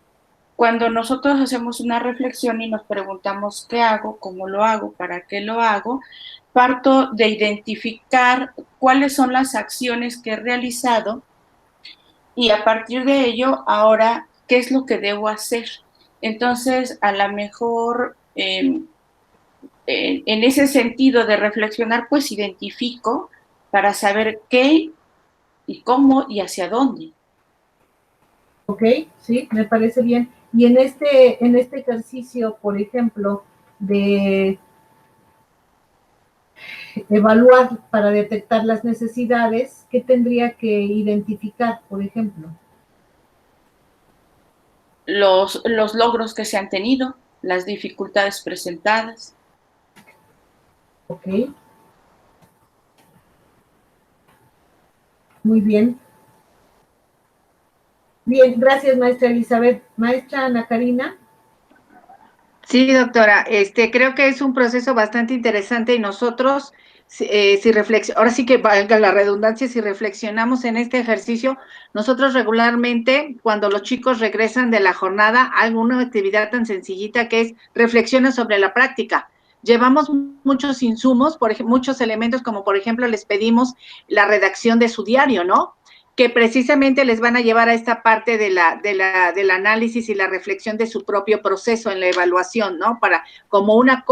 cuando nosotros hacemos una reflexión y nos preguntamos qué hago, cómo lo hago, para qué lo hago, parto de identificar cuáles son las acciones que he realizado y a partir de ello, ahora, ¿qué es lo que debo hacer? Entonces, a lo mejor, en ese sentido de reflexionar, pues identifico para saber qué y cómo y hacia dónde. Ok, sí, me parece bien. Y en este ejercicio, por ejemplo, de evaluar para detectar las necesidades, ¿qué tendría que identificar, por ejemplo? Los logros que se han tenido, las dificultades presentadas. Ok. Muy bien. Bien, gracias, maestra Elizabeth. Maestra Ana Karina. Sí, doctora, creo que es un proceso bastante interesante y nosotros, ahora sí que valga la redundancia, si reflexionamos en este ejercicio, nosotros regularmente, cuando los chicos regresan de la jornada, alguna actividad tan sencillita que es reflexiona sobre la práctica. Llevamos muchos insumos, por ejemplo, muchos elementos, como por ejemplo les pedimos la redacción de su diario, ¿no? Que precisamente les van a llevar a esta parte del análisis y la reflexión de su propio proceso en la evaluación, ¿no? Como una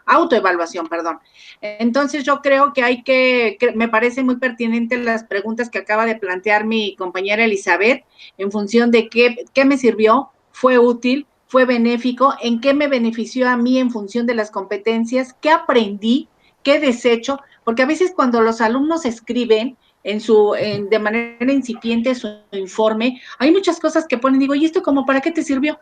autoevaluación, perdón. Entonces yo creo que me parece muy pertinente las preguntas que acaba de plantear mi compañera Elizabeth, en función de qué me sirvió, fue útil, fue benéfico, en qué me benefició a mí en función de las competencias, qué aprendí, qué desecho, porque a veces cuando los alumnos escriben, de manera incipiente su informe, hay muchas cosas que ponen, digo, ¿y esto como para qué te sirvió?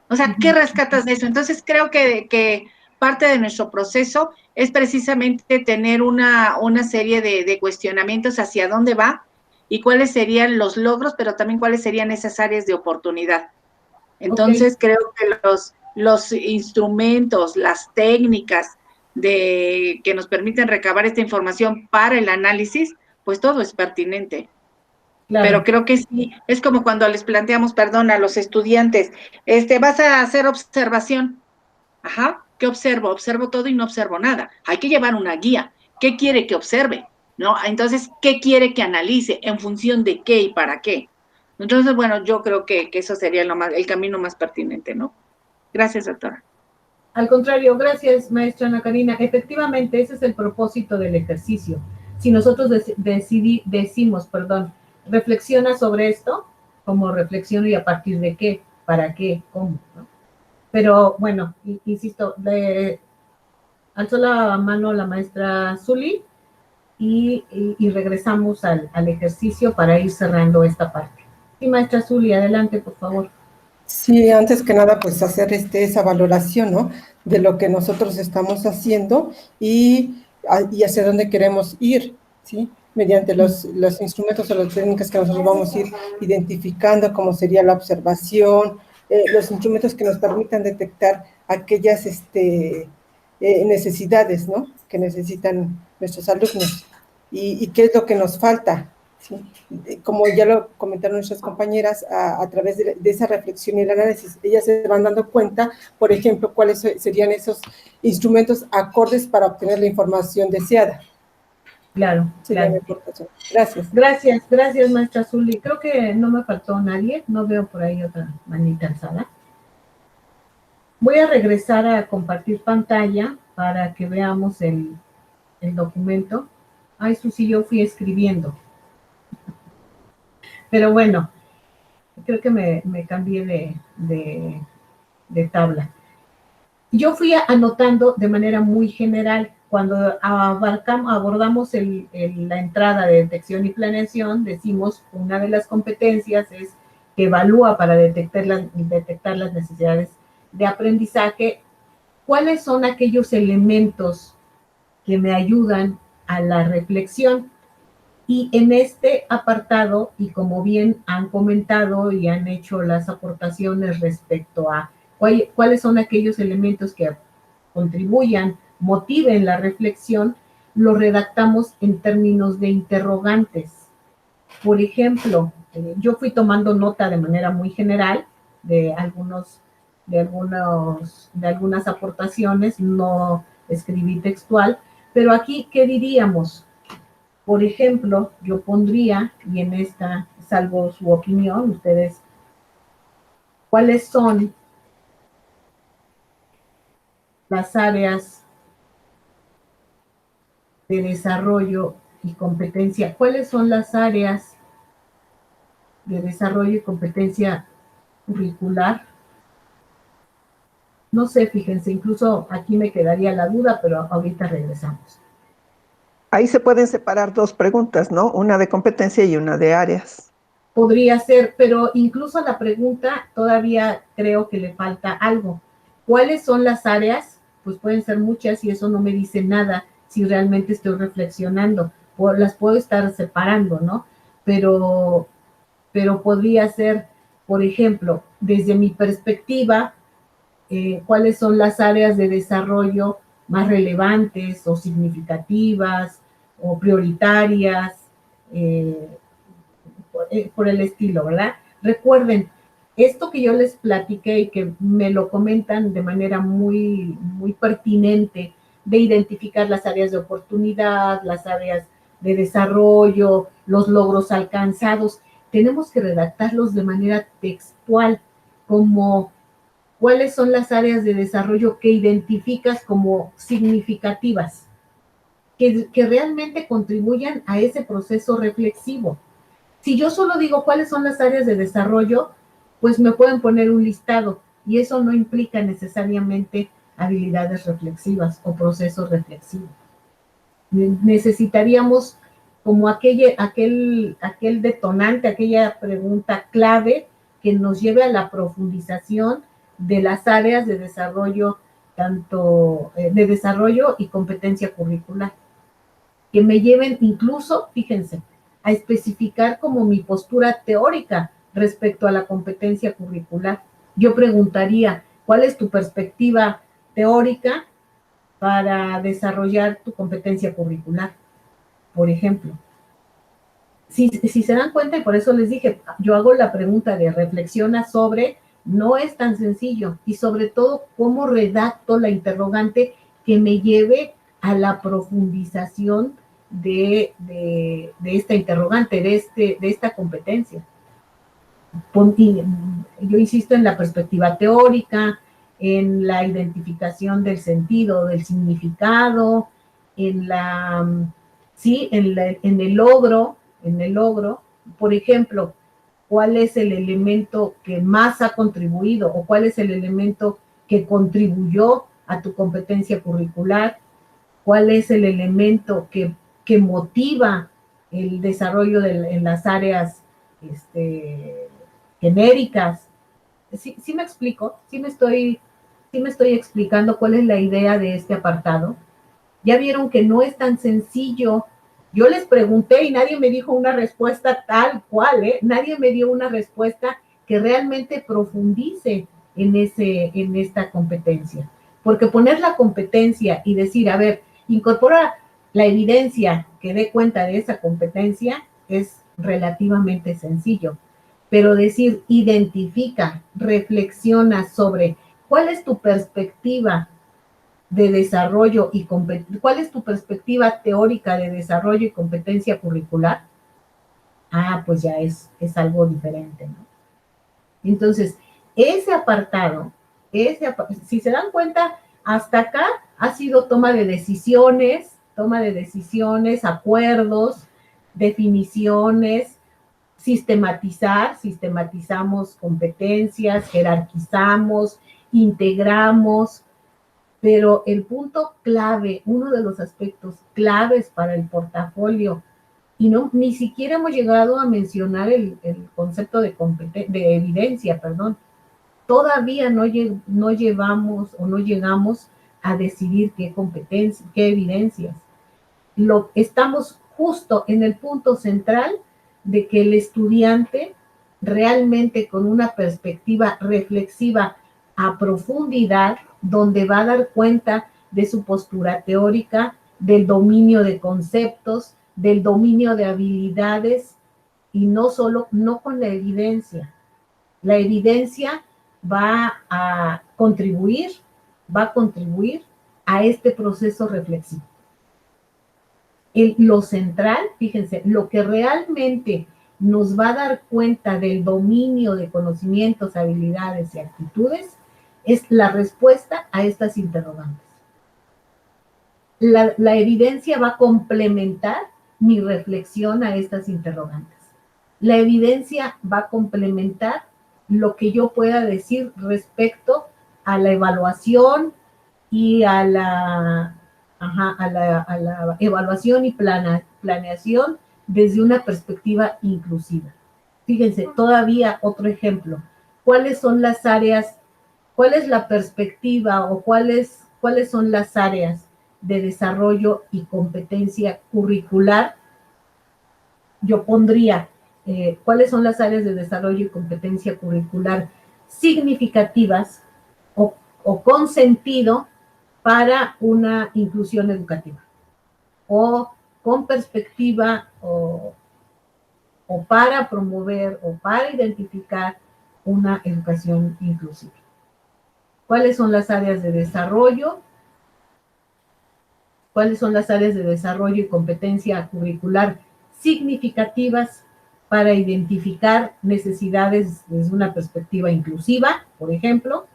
O sea, ¿qué rescatas de eso? Entonces creo que parte de nuestro proceso es precisamente tener una serie de cuestionamientos hacia dónde va y cuáles serían los logros, pero también cuáles serían esas áreas de oportunidad. Entonces creo que los instrumentos, las técnicas que nos permiten recabar esta información para el análisis, pues todo es pertinente. Claro. Pero creo que sí, es como cuando les planteamos, perdón, a los estudiantes, vas a hacer observación. Ajá, ¿qué observo? Observo todo y no observo nada. Hay que llevar una guía. ¿Qué quiere que observe? ¿No? Entonces, ¿qué quiere que analice? ¿En función de qué y para qué? Entonces, bueno, yo creo que eso sería el camino más pertinente, ¿no? Gracias, doctora. Al contrario, gracias, maestra Ana Karina. Efectivamente, ese es el propósito del ejercicio. Si nosotros decimos, reflexiona sobre esto, como reflexiono y a partir de qué, para qué, cómo, ¿no? Pero bueno, insisto, alzó la mano la maestra Zuli y regresamos al ejercicio para ir cerrando esta parte. Sí, maestra Zuli, adelante, por favor. Sí, antes que nada, pues hacer esa valoración, ¿no? De lo que nosotros estamos haciendo y hacia dónde queremos ir, ¿sí? Mediante los instrumentos o las técnicas que nosotros vamos a ir identificando, como sería la observación, los instrumentos que nos permitan detectar aquellas necesidades, ¿no? Que necesitan nuestros alumnos y qué es lo que nos falta, ¿sí? Como ya lo comentaron nuestras compañeras, a través de esa reflexión y el análisis, ellas se van dando cuenta, por ejemplo, cuáles serían esos instrumentos acordes para obtener la información deseada. Claro, claro. Gracias. Gracias, maestra Zuli. Creo que no me faltó nadie, no veo por ahí otra manita alzada. Voy a regresar a compartir pantalla para que veamos el documento. Ay, Susi, yo fui escribiendo. Pero bueno, creo que me cambié de tabla. Yo fui anotando de manera muy general. Cuando abordamos la entrada de detección y planeación, decimos una de las competencias es que evalúa para detectar las necesidades de aprendizaje. ¿Cuáles son aquellos elementos que me ayudan a la reflexión? Y en este apartado, y como bien han comentado y han hecho las aportaciones respecto a cuáles son aquellos elementos que contribuyan, motiven la reflexión, lo redactamos en términos de interrogantes. Por ejemplo, yo fui tomando nota de manera muy general de algunas aportaciones, no escribí textual, pero aquí, ¿qué diríamos? Por ejemplo, yo pondría, y en esta, salvo su opinión, ustedes, ¿cuáles son las áreas de desarrollo y competencia? ¿Cuáles son las áreas de desarrollo y competencia curricular? No sé, fíjense, incluso aquí me quedaría la duda, pero ahorita regresamos. Ahí se pueden separar dos preguntas, ¿no? Una de competencia y una de áreas. Podría ser, pero incluso a la pregunta todavía creo que le falta algo. ¿Cuáles son las áreas? Pues pueden ser muchas y eso no me dice nada si realmente estoy reflexionando. Las puedo estar separando, ¿no? Pero podría ser, por ejemplo, desde mi perspectiva, cuáles son las áreas de desarrollo más relevantes o significativas o prioritarias, por el estilo, ¿verdad? Recuerden, esto que yo les platiqué y que me lo comentan de manera muy, muy pertinente, de identificar las áreas de oportunidad, las áreas de desarrollo, los logros alcanzados, tenemos que redactarlos de manera textual, como cuáles son las áreas de desarrollo que identificas como significativas, que realmente contribuyan a ese proceso reflexivo. Si yo solo digo cuáles son las áreas de desarrollo, pues me pueden poner un listado y eso no implica necesariamente habilidades reflexivas o procesos reflexivos. Necesitaríamos como aquel detonante, aquella pregunta clave que nos lleve a la profundización de las áreas de desarrollo, tanto de desarrollo y competencia curricular, que me lleven incluso, fíjense, a especificar como mi postura teórica respecto a la competencia curricular. Yo preguntaría, ¿cuál es tu perspectiva teórica para desarrollar tu competencia curricular? Por ejemplo. Si se dan cuenta, y por eso les dije, yo hago la pregunta de reflexiona sobre, no es tan sencillo, y sobre todo, ¿cómo redacto la interrogante que me lleve a la profundización de esta interrogante, de esta competencia? Yo insisto en la perspectiva teórica, en la identificación del sentido, del significado, en el logro, por ejemplo, cuál es el elemento que más ha contribuido o cuál es el elemento que contribuyó a tu competencia curricular, cuál es el elemento que motiva el desarrollo en las áreas genéricas, sí me explico, sí me estoy explicando cuál es la idea de este apartado. Ya vieron que no es tan sencillo. Yo les pregunté y nadie me dijo una respuesta tal cual, ¿eh? Nadie me dio una respuesta que realmente profundice en esta competencia. Porque poner la competencia y decir, a ver, incorpora la evidencia que dé cuenta de esa competencia es relativamente sencillo. Pero decir, identifica, reflexiona sobre cuál es tu perspectiva de desarrollo y cuál es tu perspectiva teórica de desarrollo y competencia curricular, pues ya es algo diferente, ¿no? Entonces, ese apartado, si se dan cuenta, hasta acá ha sido toma de decisiones, acuerdos, definiciones, sistematizamos competencias, jerarquizamos, integramos, pero el punto clave, uno de los aspectos claves para el portafolio, y ni siquiera hemos llegado a mencionar el concepto de evidencia, todavía no llegamos a decidir qué evidencias. Estamos justo en el punto central de que el estudiante realmente con una perspectiva reflexiva a profundidad, donde va a dar cuenta de su postura teórica, del dominio de conceptos, del dominio de habilidades, y no con la evidencia. La evidencia va a contribuir a este proceso reflexivo. Lo central, fíjense, lo que realmente nos va a dar cuenta del dominio de conocimientos, habilidades y actitudes es la respuesta a estas interrogantes. La evidencia va a complementar mi reflexión a estas interrogantes. La evidencia va a complementar lo que yo pueda decir respecto a la evaluación y a la evaluación y planeación desde una perspectiva inclusiva. Fíjense, todavía otro ejemplo. ¿Cuáles son las áreas, cuál es la perspectiva o cuáles son las áreas de desarrollo y competencia curricular? Yo pondría, ¿cuáles son las áreas de desarrollo y competencia curricular significativas o con sentido para una inclusión educativa? O con perspectiva o para promover o para identificar una educación inclusiva. ¿Cuáles son las áreas de desarrollo? ¿Cuáles son las áreas de desarrollo y competencia curricular significativas para identificar necesidades desde una perspectiva inclusiva, por ejemplo?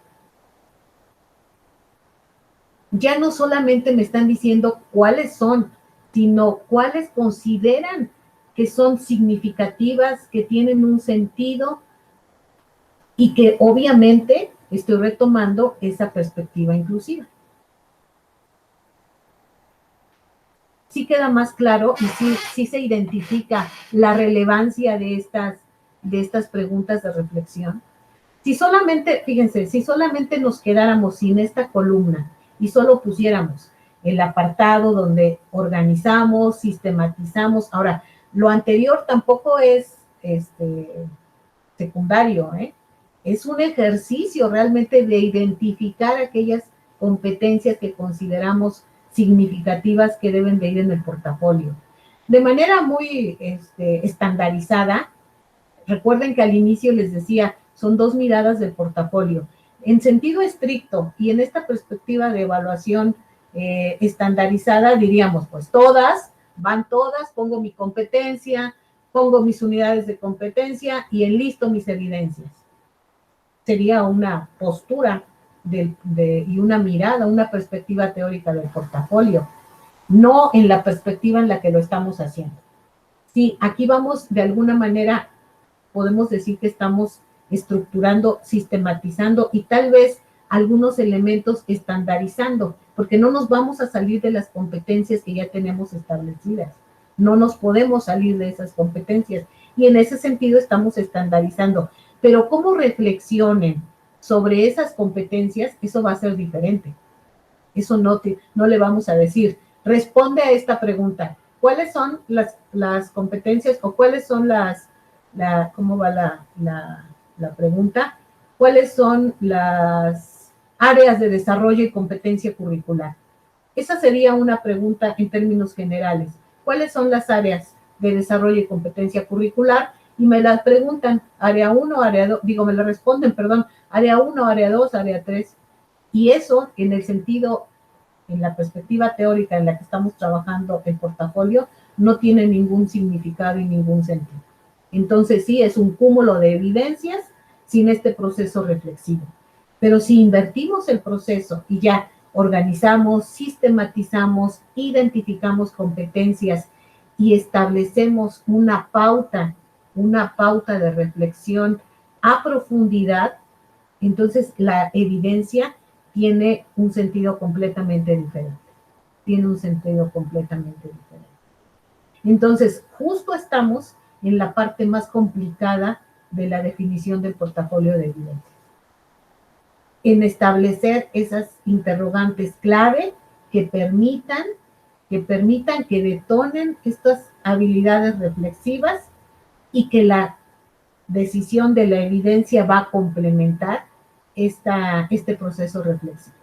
Ya no solamente me están diciendo cuáles son, sino cuáles consideran que son significativas, que tienen un sentido y que obviamente estoy retomando esa perspectiva inclusiva. Sí queda más claro y sí se identifica la relevancia de estas preguntas de reflexión. Si solamente, fíjense, si solamente nos quedáramos sin esta columna y solo pusiéramos el apartado donde organizamos, sistematizamos. Ahora, lo anterior tampoco es secundario, ¿eh? Es un ejercicio realmente de identificar aquellas competencias que consideramos significativas que deben de ir en el portafolio. De manera muy estandarizada, recuerden que al inicio les decía, son dos miradas del portafolio. En sentido estricto y en esta perspectiva de evaluación estandarizada, diríamos, pues van todas, pongo mi competencia, pongo mis unidades de competencia y enlisto mis evidencias. Sería una postura y una mirada, una perspectiva teórica del portafolio, no en la perspectiva en la que lo estamos haciendo. Sí, aquí vamos, de alguna manera, podemos decir que estamos estructurando, sistematizando y tal vez algunos elementos estandarizando, porque no nos vamos a salir de las competencias que ya tenemos establecidas. No nos podemos salir de esas competencias y en ese sentido estamos estandarizando. pero cómo reflexionen sobre esas competencias, eso va a ser diferente. Eso no le vamos a decir. Responde a esta pregunta. ¿Cuáles son las competencias o cuáles son cómo va la pregunta? ¿Cuáles son las áreas de desarrollo y competencia curricular? Esa sería una pregunta en términos generales. ¿Cuáles son las áreas de desarrollo y competencia curricular? Y me las preguntan, área 1, área 2, me la responden, perdón, área 1, área 2, área 3. Y eso, en el sentido, en la perspectiva teórica en la que estamos trabajando el portafolio, no tiene ningún significado y ningún sentido. Entonces, sí, es un cúmulo de evidencias sin este proceso reflexivo. Pero si invertimos el proceso y ya organizamos, sistematizamos, identificamos competencias y establecemos una pauta de reflexión a profundidad, entonces la evidencia tiene un sentido completamente diferente. Entonces, justo estamos en la parte más complicada de la definición del portafolio de evidencias. En establecer esas interrogantes clave que permitan que detonen estas habilidades reflexivas y que la decisión de la evidencia va a complementar este proceso reflexivo.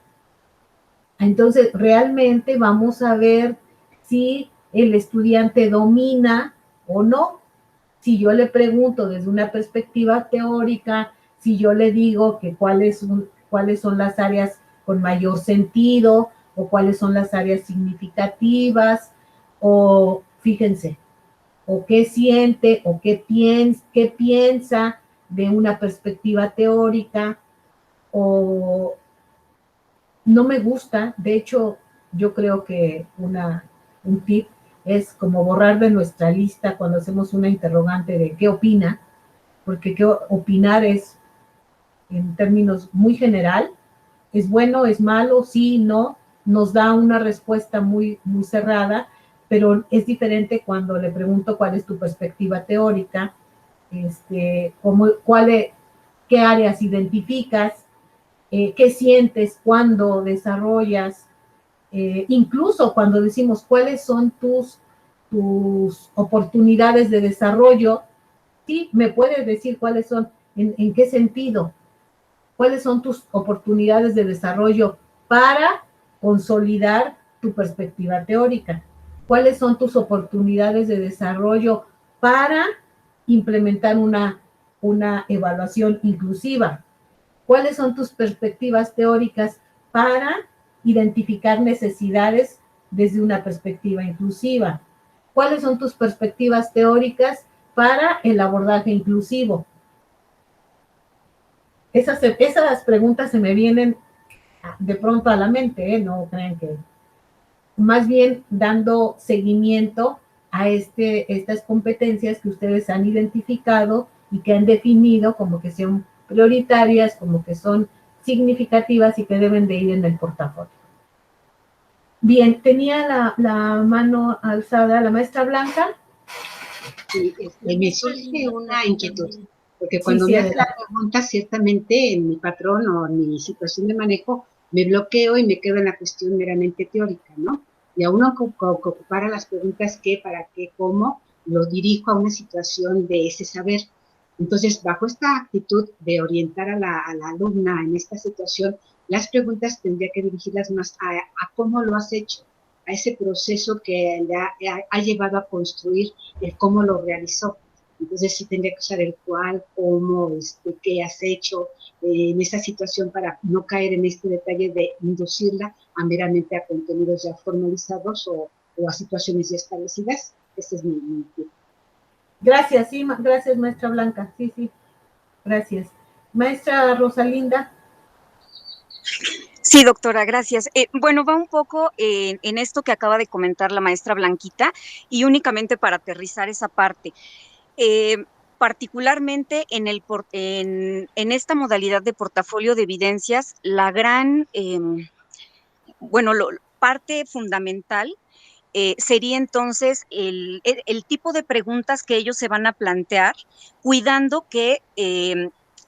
Entonces, realmente vamos a ver si el estudiante domina o no. Si yo le pregunto desde una perspectiva teórica, si yo le digo que cuáles son las áreas con mayor sentido o cuáles son las áreas significativas, o fíjense, o qué siente o qué piensa de una perspectiva teórica, o no me gusta. De hecho, yo creo que un tip es como borrar de nuestra lista cuando hacemos una interrogante de qué opina, porque qué opinar es, en términos muy general, es bueno, es malo, sí, no, nos da una respuesta muy, muy cerrada, pero es diferente cuando le pregunto cuál es tu perspectiva teórica, qué áreas identificas, qué sientes cuando desarrollas, incluso cuando decimos cuáles son tus oportunidades de desarrollo, sí, me puedes decir cuáles son, en qué sentido, cuáles son tus oportunidades de desarrollo para consolidar tu perspectiva teórica, cuáles son tus oportunidades de desarrollo para implementar una evaluación inclusiva, cuáles son tus perspectivas teóricas para identificar necesidades desde una perspectiva inclusiva, cuáles son tus perspectivas teóricas para el abordaje inclusivo. Esas preguntas se me vienen de pronto a la mente, no crean que, más bien dando seguimiento a estas competencias que ustedes han identificado y que han definido como que son prioritarias, como que son significativas y que deben de ir en el portafolio. Bien, tenía la mano alzada la maestra Blanca. Sí, me surge una inquietud, porque cuando me hace la pregunta, ciertamente en mi patrón o en mi situación de manejo, me bloqueo y me quedo en la cuestión meramente teórica, ¿no? Y a uno ocupar las preguntas qué, para qué, cómo, lo dirijo a una situación de ese saber. Entonces, bajo esta actitud de orientar a la alumna en esta situación, las preguntas tendría que dirigirlas más a cómo lo has hecho, a ese proceso que le ha llevado a construir el cómo lo realizó. Entonces sí tendría que usar el cuál, cómo, qué has hecho en esa situación para no caer en este detalle de inducirla a meramente a contenidos ya formalizados o a situaciones ya establecidas. Ese es mi tip. Gracias, sí, gracias maestra Blanca, sí, gracias. Maestra Rosalinda. Sí, doctora, gracias. Bueno, va un poco en esto que acaba de comentar la maestra Blanquita y únicamente para aterrizar esa parte. Particularmente en esta modalidad de portafolio de evidencias, la gran, parte fundamental sería entonces el tipo de preguntas que ellos se van a plantear, cuidando que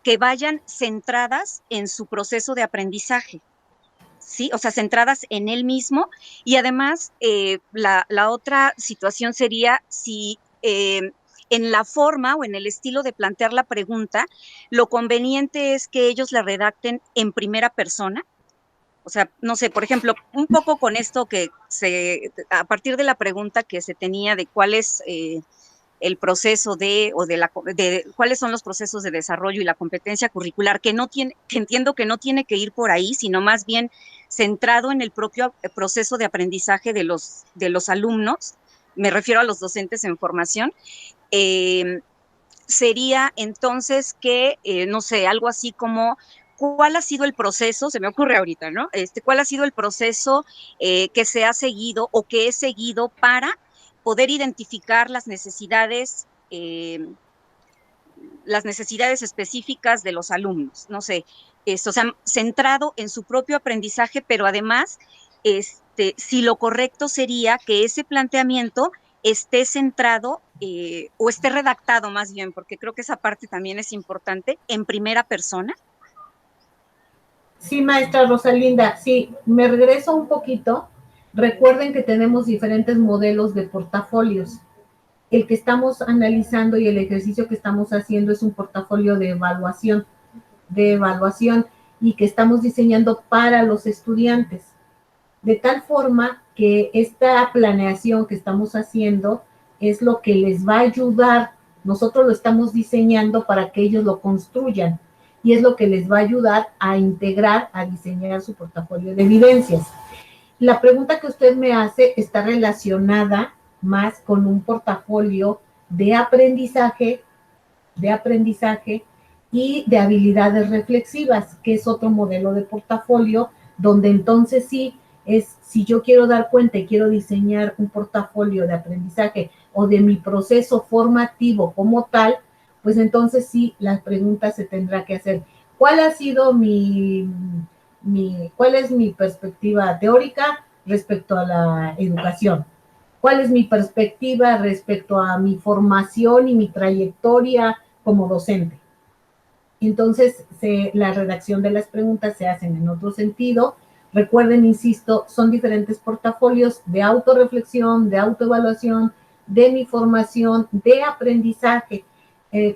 que vayan centradas en su proceso de aprendizaje. Sí, o sea, centradas en él mismo. Y además, la otra situación sería si en la forma o en el estilo de plantear la pregunta, lo conveniente es que ellos la redacten en primera persona. O sea, no sé, por ejemplo, un poco con esto a partir de la pregunta que se tenía de cuál es el proceso de cuáles son los procesos de desarrollo y la competencia curricular, que entiendo que no tiene que ir por ahí, sino más bien centrado en el propio proceso de aprendizaje de los alumnos, me refiero a los docentes en formación. Sería entonces que, no sé, algo así como, ¿cuál ha sido el proceso? Se me ocurre ahorita, ¿no? ¿Cuál ha sido el proceso que se ha seguido o que he seguido para poder identificar las necesidades específicas de los alumnos? No sé, o sea, centrado en su propio aprendizaje, pero además, si lo correcto sería que ese planteamiento esté centrado o esté redactado más bien, porque creo que esa parte también es importante, en primera persona. Sí, maestra Rosalinda, sí, me regreso un poquito. Recuerden que tenemos diferentes modelos de portafolios. El que estamos analizando y el ejercicio que estamos haciendo es un portafolio de evaluación y que estamos diseñando para los estudiantes. De tal forma que esta planeación que estamos haciendo es lo que les va a ayudar. Nosotros lo estamos diseñando para que ellos lo construyan y es lo que les va a ayudar a integrar, a diseñar su portafolio de evidencias. La pregunta que usted me hace está relacionada más con un portafolio de aprendizaje y de habilidades reflexivas, que es otro modelo de portafolio, donde entonces sí si yo quiero dar cuenta y quiero diseñar un portafolio de aprendizaje o de mi proceso formativo como tal, pues entonces sí, la pregunta se tendrá que hacer, ¿cuál ha sido cuál es mi perspectiva teórica respecto a la educación? ¿Cuál es mi perspectiva respecto a mi formación y mi trayectoria como docente? Entonces, la redacción de las preguntas se hacen en otro sentido. Recuerden, insisto, son diferentes portafolios de autorreflexión, de autoevaluación, de mi formación, de aprendizaje.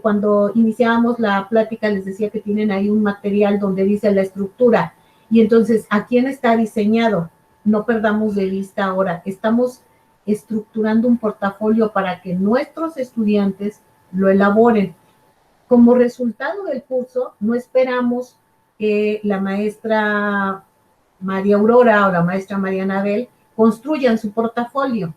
Cuando iniciábamos la plática les decía que tienen ahí un material donde dice la estructura. Y entonces, ¿a quién está diseñado? No perdamos de vista ahora. Estamos estructurando un portafolio para que nuestros estudiantes lo elaboren. Como resultado del curso, no esperamos que la maestra María Aurora o la maestra María Anabel construyan su portafolio,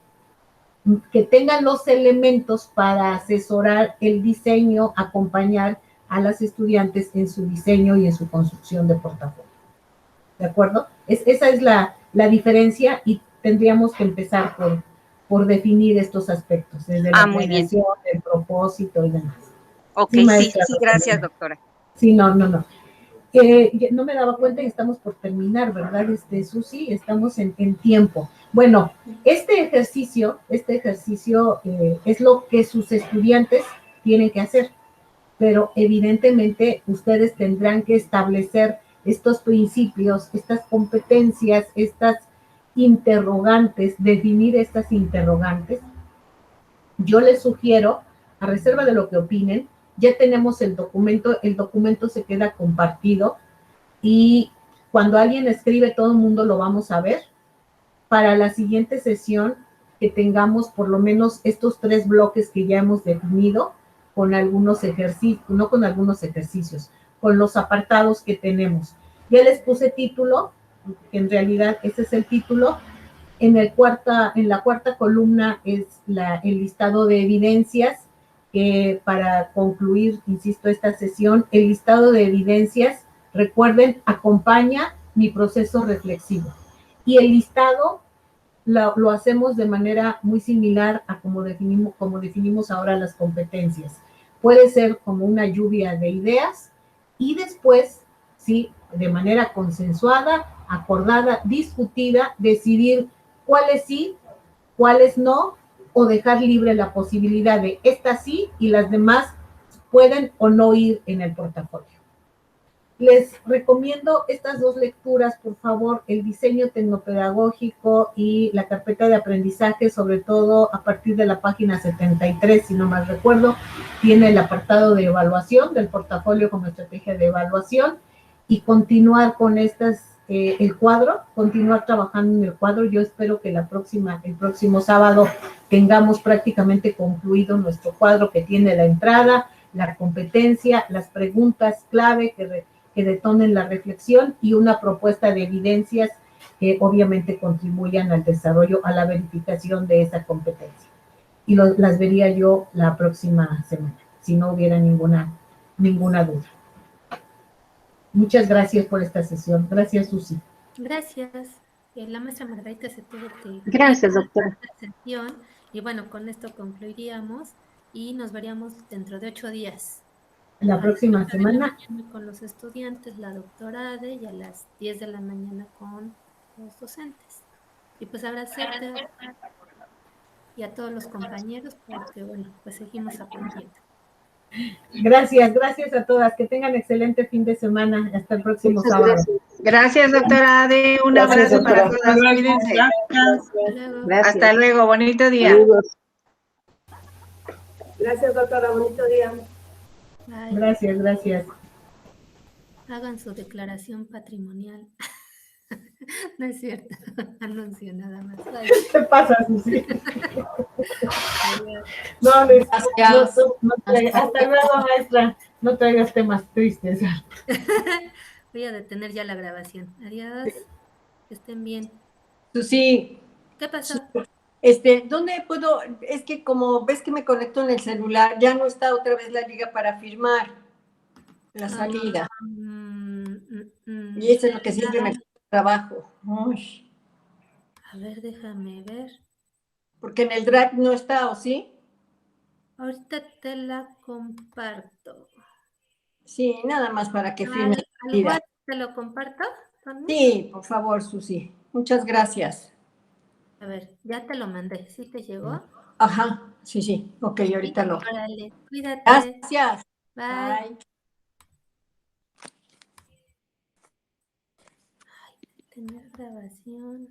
que tengan los elementos para asesorar el diseño, acompañar a las estudiantes en su diseño y en su construcción de portafolio. ¿De acuerdo? Esa es la diferencia y tendríamos que empezar por definir estos aspectos, desde la planeación, el propósito y demás. Ok, sí, gracias, doctora. Sí, no. No me daba cuenta y estamos por terminar, ¿verdad, Susi? Estamos en tiempo. Bueno, este ejercicio es lo que sus estudiantes tienen que hacer, pero evidentemente ustedes tendrán que establecer estos principios, estas competencias, estas interrogantes, definir estas interrogantes. Yo les sugiero, a reserva de lo que opinen, ya tenemos el documento se queda compartido y cuando alguien escribe todo el mundo lo vamos a ver. Para la siguiente sesión que tengamos por lo menos estos 3 bloques que ya hemos definido con algunos ejercicios, no con algunos ejercicios, con los apartados que tenemos. Ya les puse título, que en realidad ese es el título. En la cuarta columna es el listado de evidencias, que para concluir, insisto, esta sesión, el listado de evidencias, recuerden, acompaña mi proceso reflexivo. Y el listado lo hacemos de manera muy similar a como definimos ahora las competencias. Puede ser como una lluvia de ideas y después, sí, de manera consensuada, acordada, discutida, decidir cuáles sí, cuáles no, o dejar libre la posibilidad de estas sí y las demás pueden o no ir en el portafolio. Les recomiendo estas dos lecturas, por favor, el diseño tecnopedagógico y la carpeta de aprendizaje, sobre todo a partir de la página 73, si no mal recuerdo, tiene el apartado de evaluación del portafolio como estrategia de evaluación y continuar con el cuadro, continuar trabajando en el cuadro. Yo espero que el próximo sábado tengamos prácticamente concluido nuestro cuadro que tiene la entrada, la competencia, las preguntas clave que detonen la reflexión y una propuesta de evidencias que obviamente contribuyan al desarrollo, a la verificación de esa competencia. Y las vería yo la próxima semana, si no hubiera ninguna duda. Muchas gracias por esta sesión. Gracias, Susi. Gracias. La maestra Margarita se tuvo que... Gracias, doctora. Sesión, y bueno, con esto concluiríamos y nos veríamos dentro de 8 días. La próxima semana. Con los estudiantes, la doctora Ade, y a las 10 de la mañana con los docentes. Y pues agradecerte y a todos los compañeros porque, bueno, pues seguimos aprendiendo. Gracias a todas. Que tengan excelente fin de semana. Hasta el próximo sábado. Gracias, doctora Ade. Un abrazo para todas. Cuídense. Gracias. Hasta luego. Bonito día. Saludos. Gracias, doctora. Bonito día. Bye. Gracias. Hagan su declaración patrimonial. No es cierto. Anuncio nada más. Bye. ¿Qué pasa, Susi? No, Luis, hasta luego, maestra. No traigas temas tristes. Voy a detener ya la grabación. Adiós. Que estén bien. Susi. ¿Qué pasó? ¿Dónde puedo? Es que como ves que me conecto en el celular, ya no está otra vez la liga para firmar la salida. Y eso es lo que siempre me trabajo. Uy. A ver, déjame ver. Porque en el Drive no está, ¿o sí? Ahorita te la comparto. Sí, nada más para que firme. ¿Al WhatsApp te lo comparto también? Sí, por favor, Susi. Muchas gracias. A ver, ya te lo mandé. ¿Sí te llegó? Ajá, sí. Ok, ahorita lo. Órale, cuídate. Gracias. Bye. Ay, tener grabación.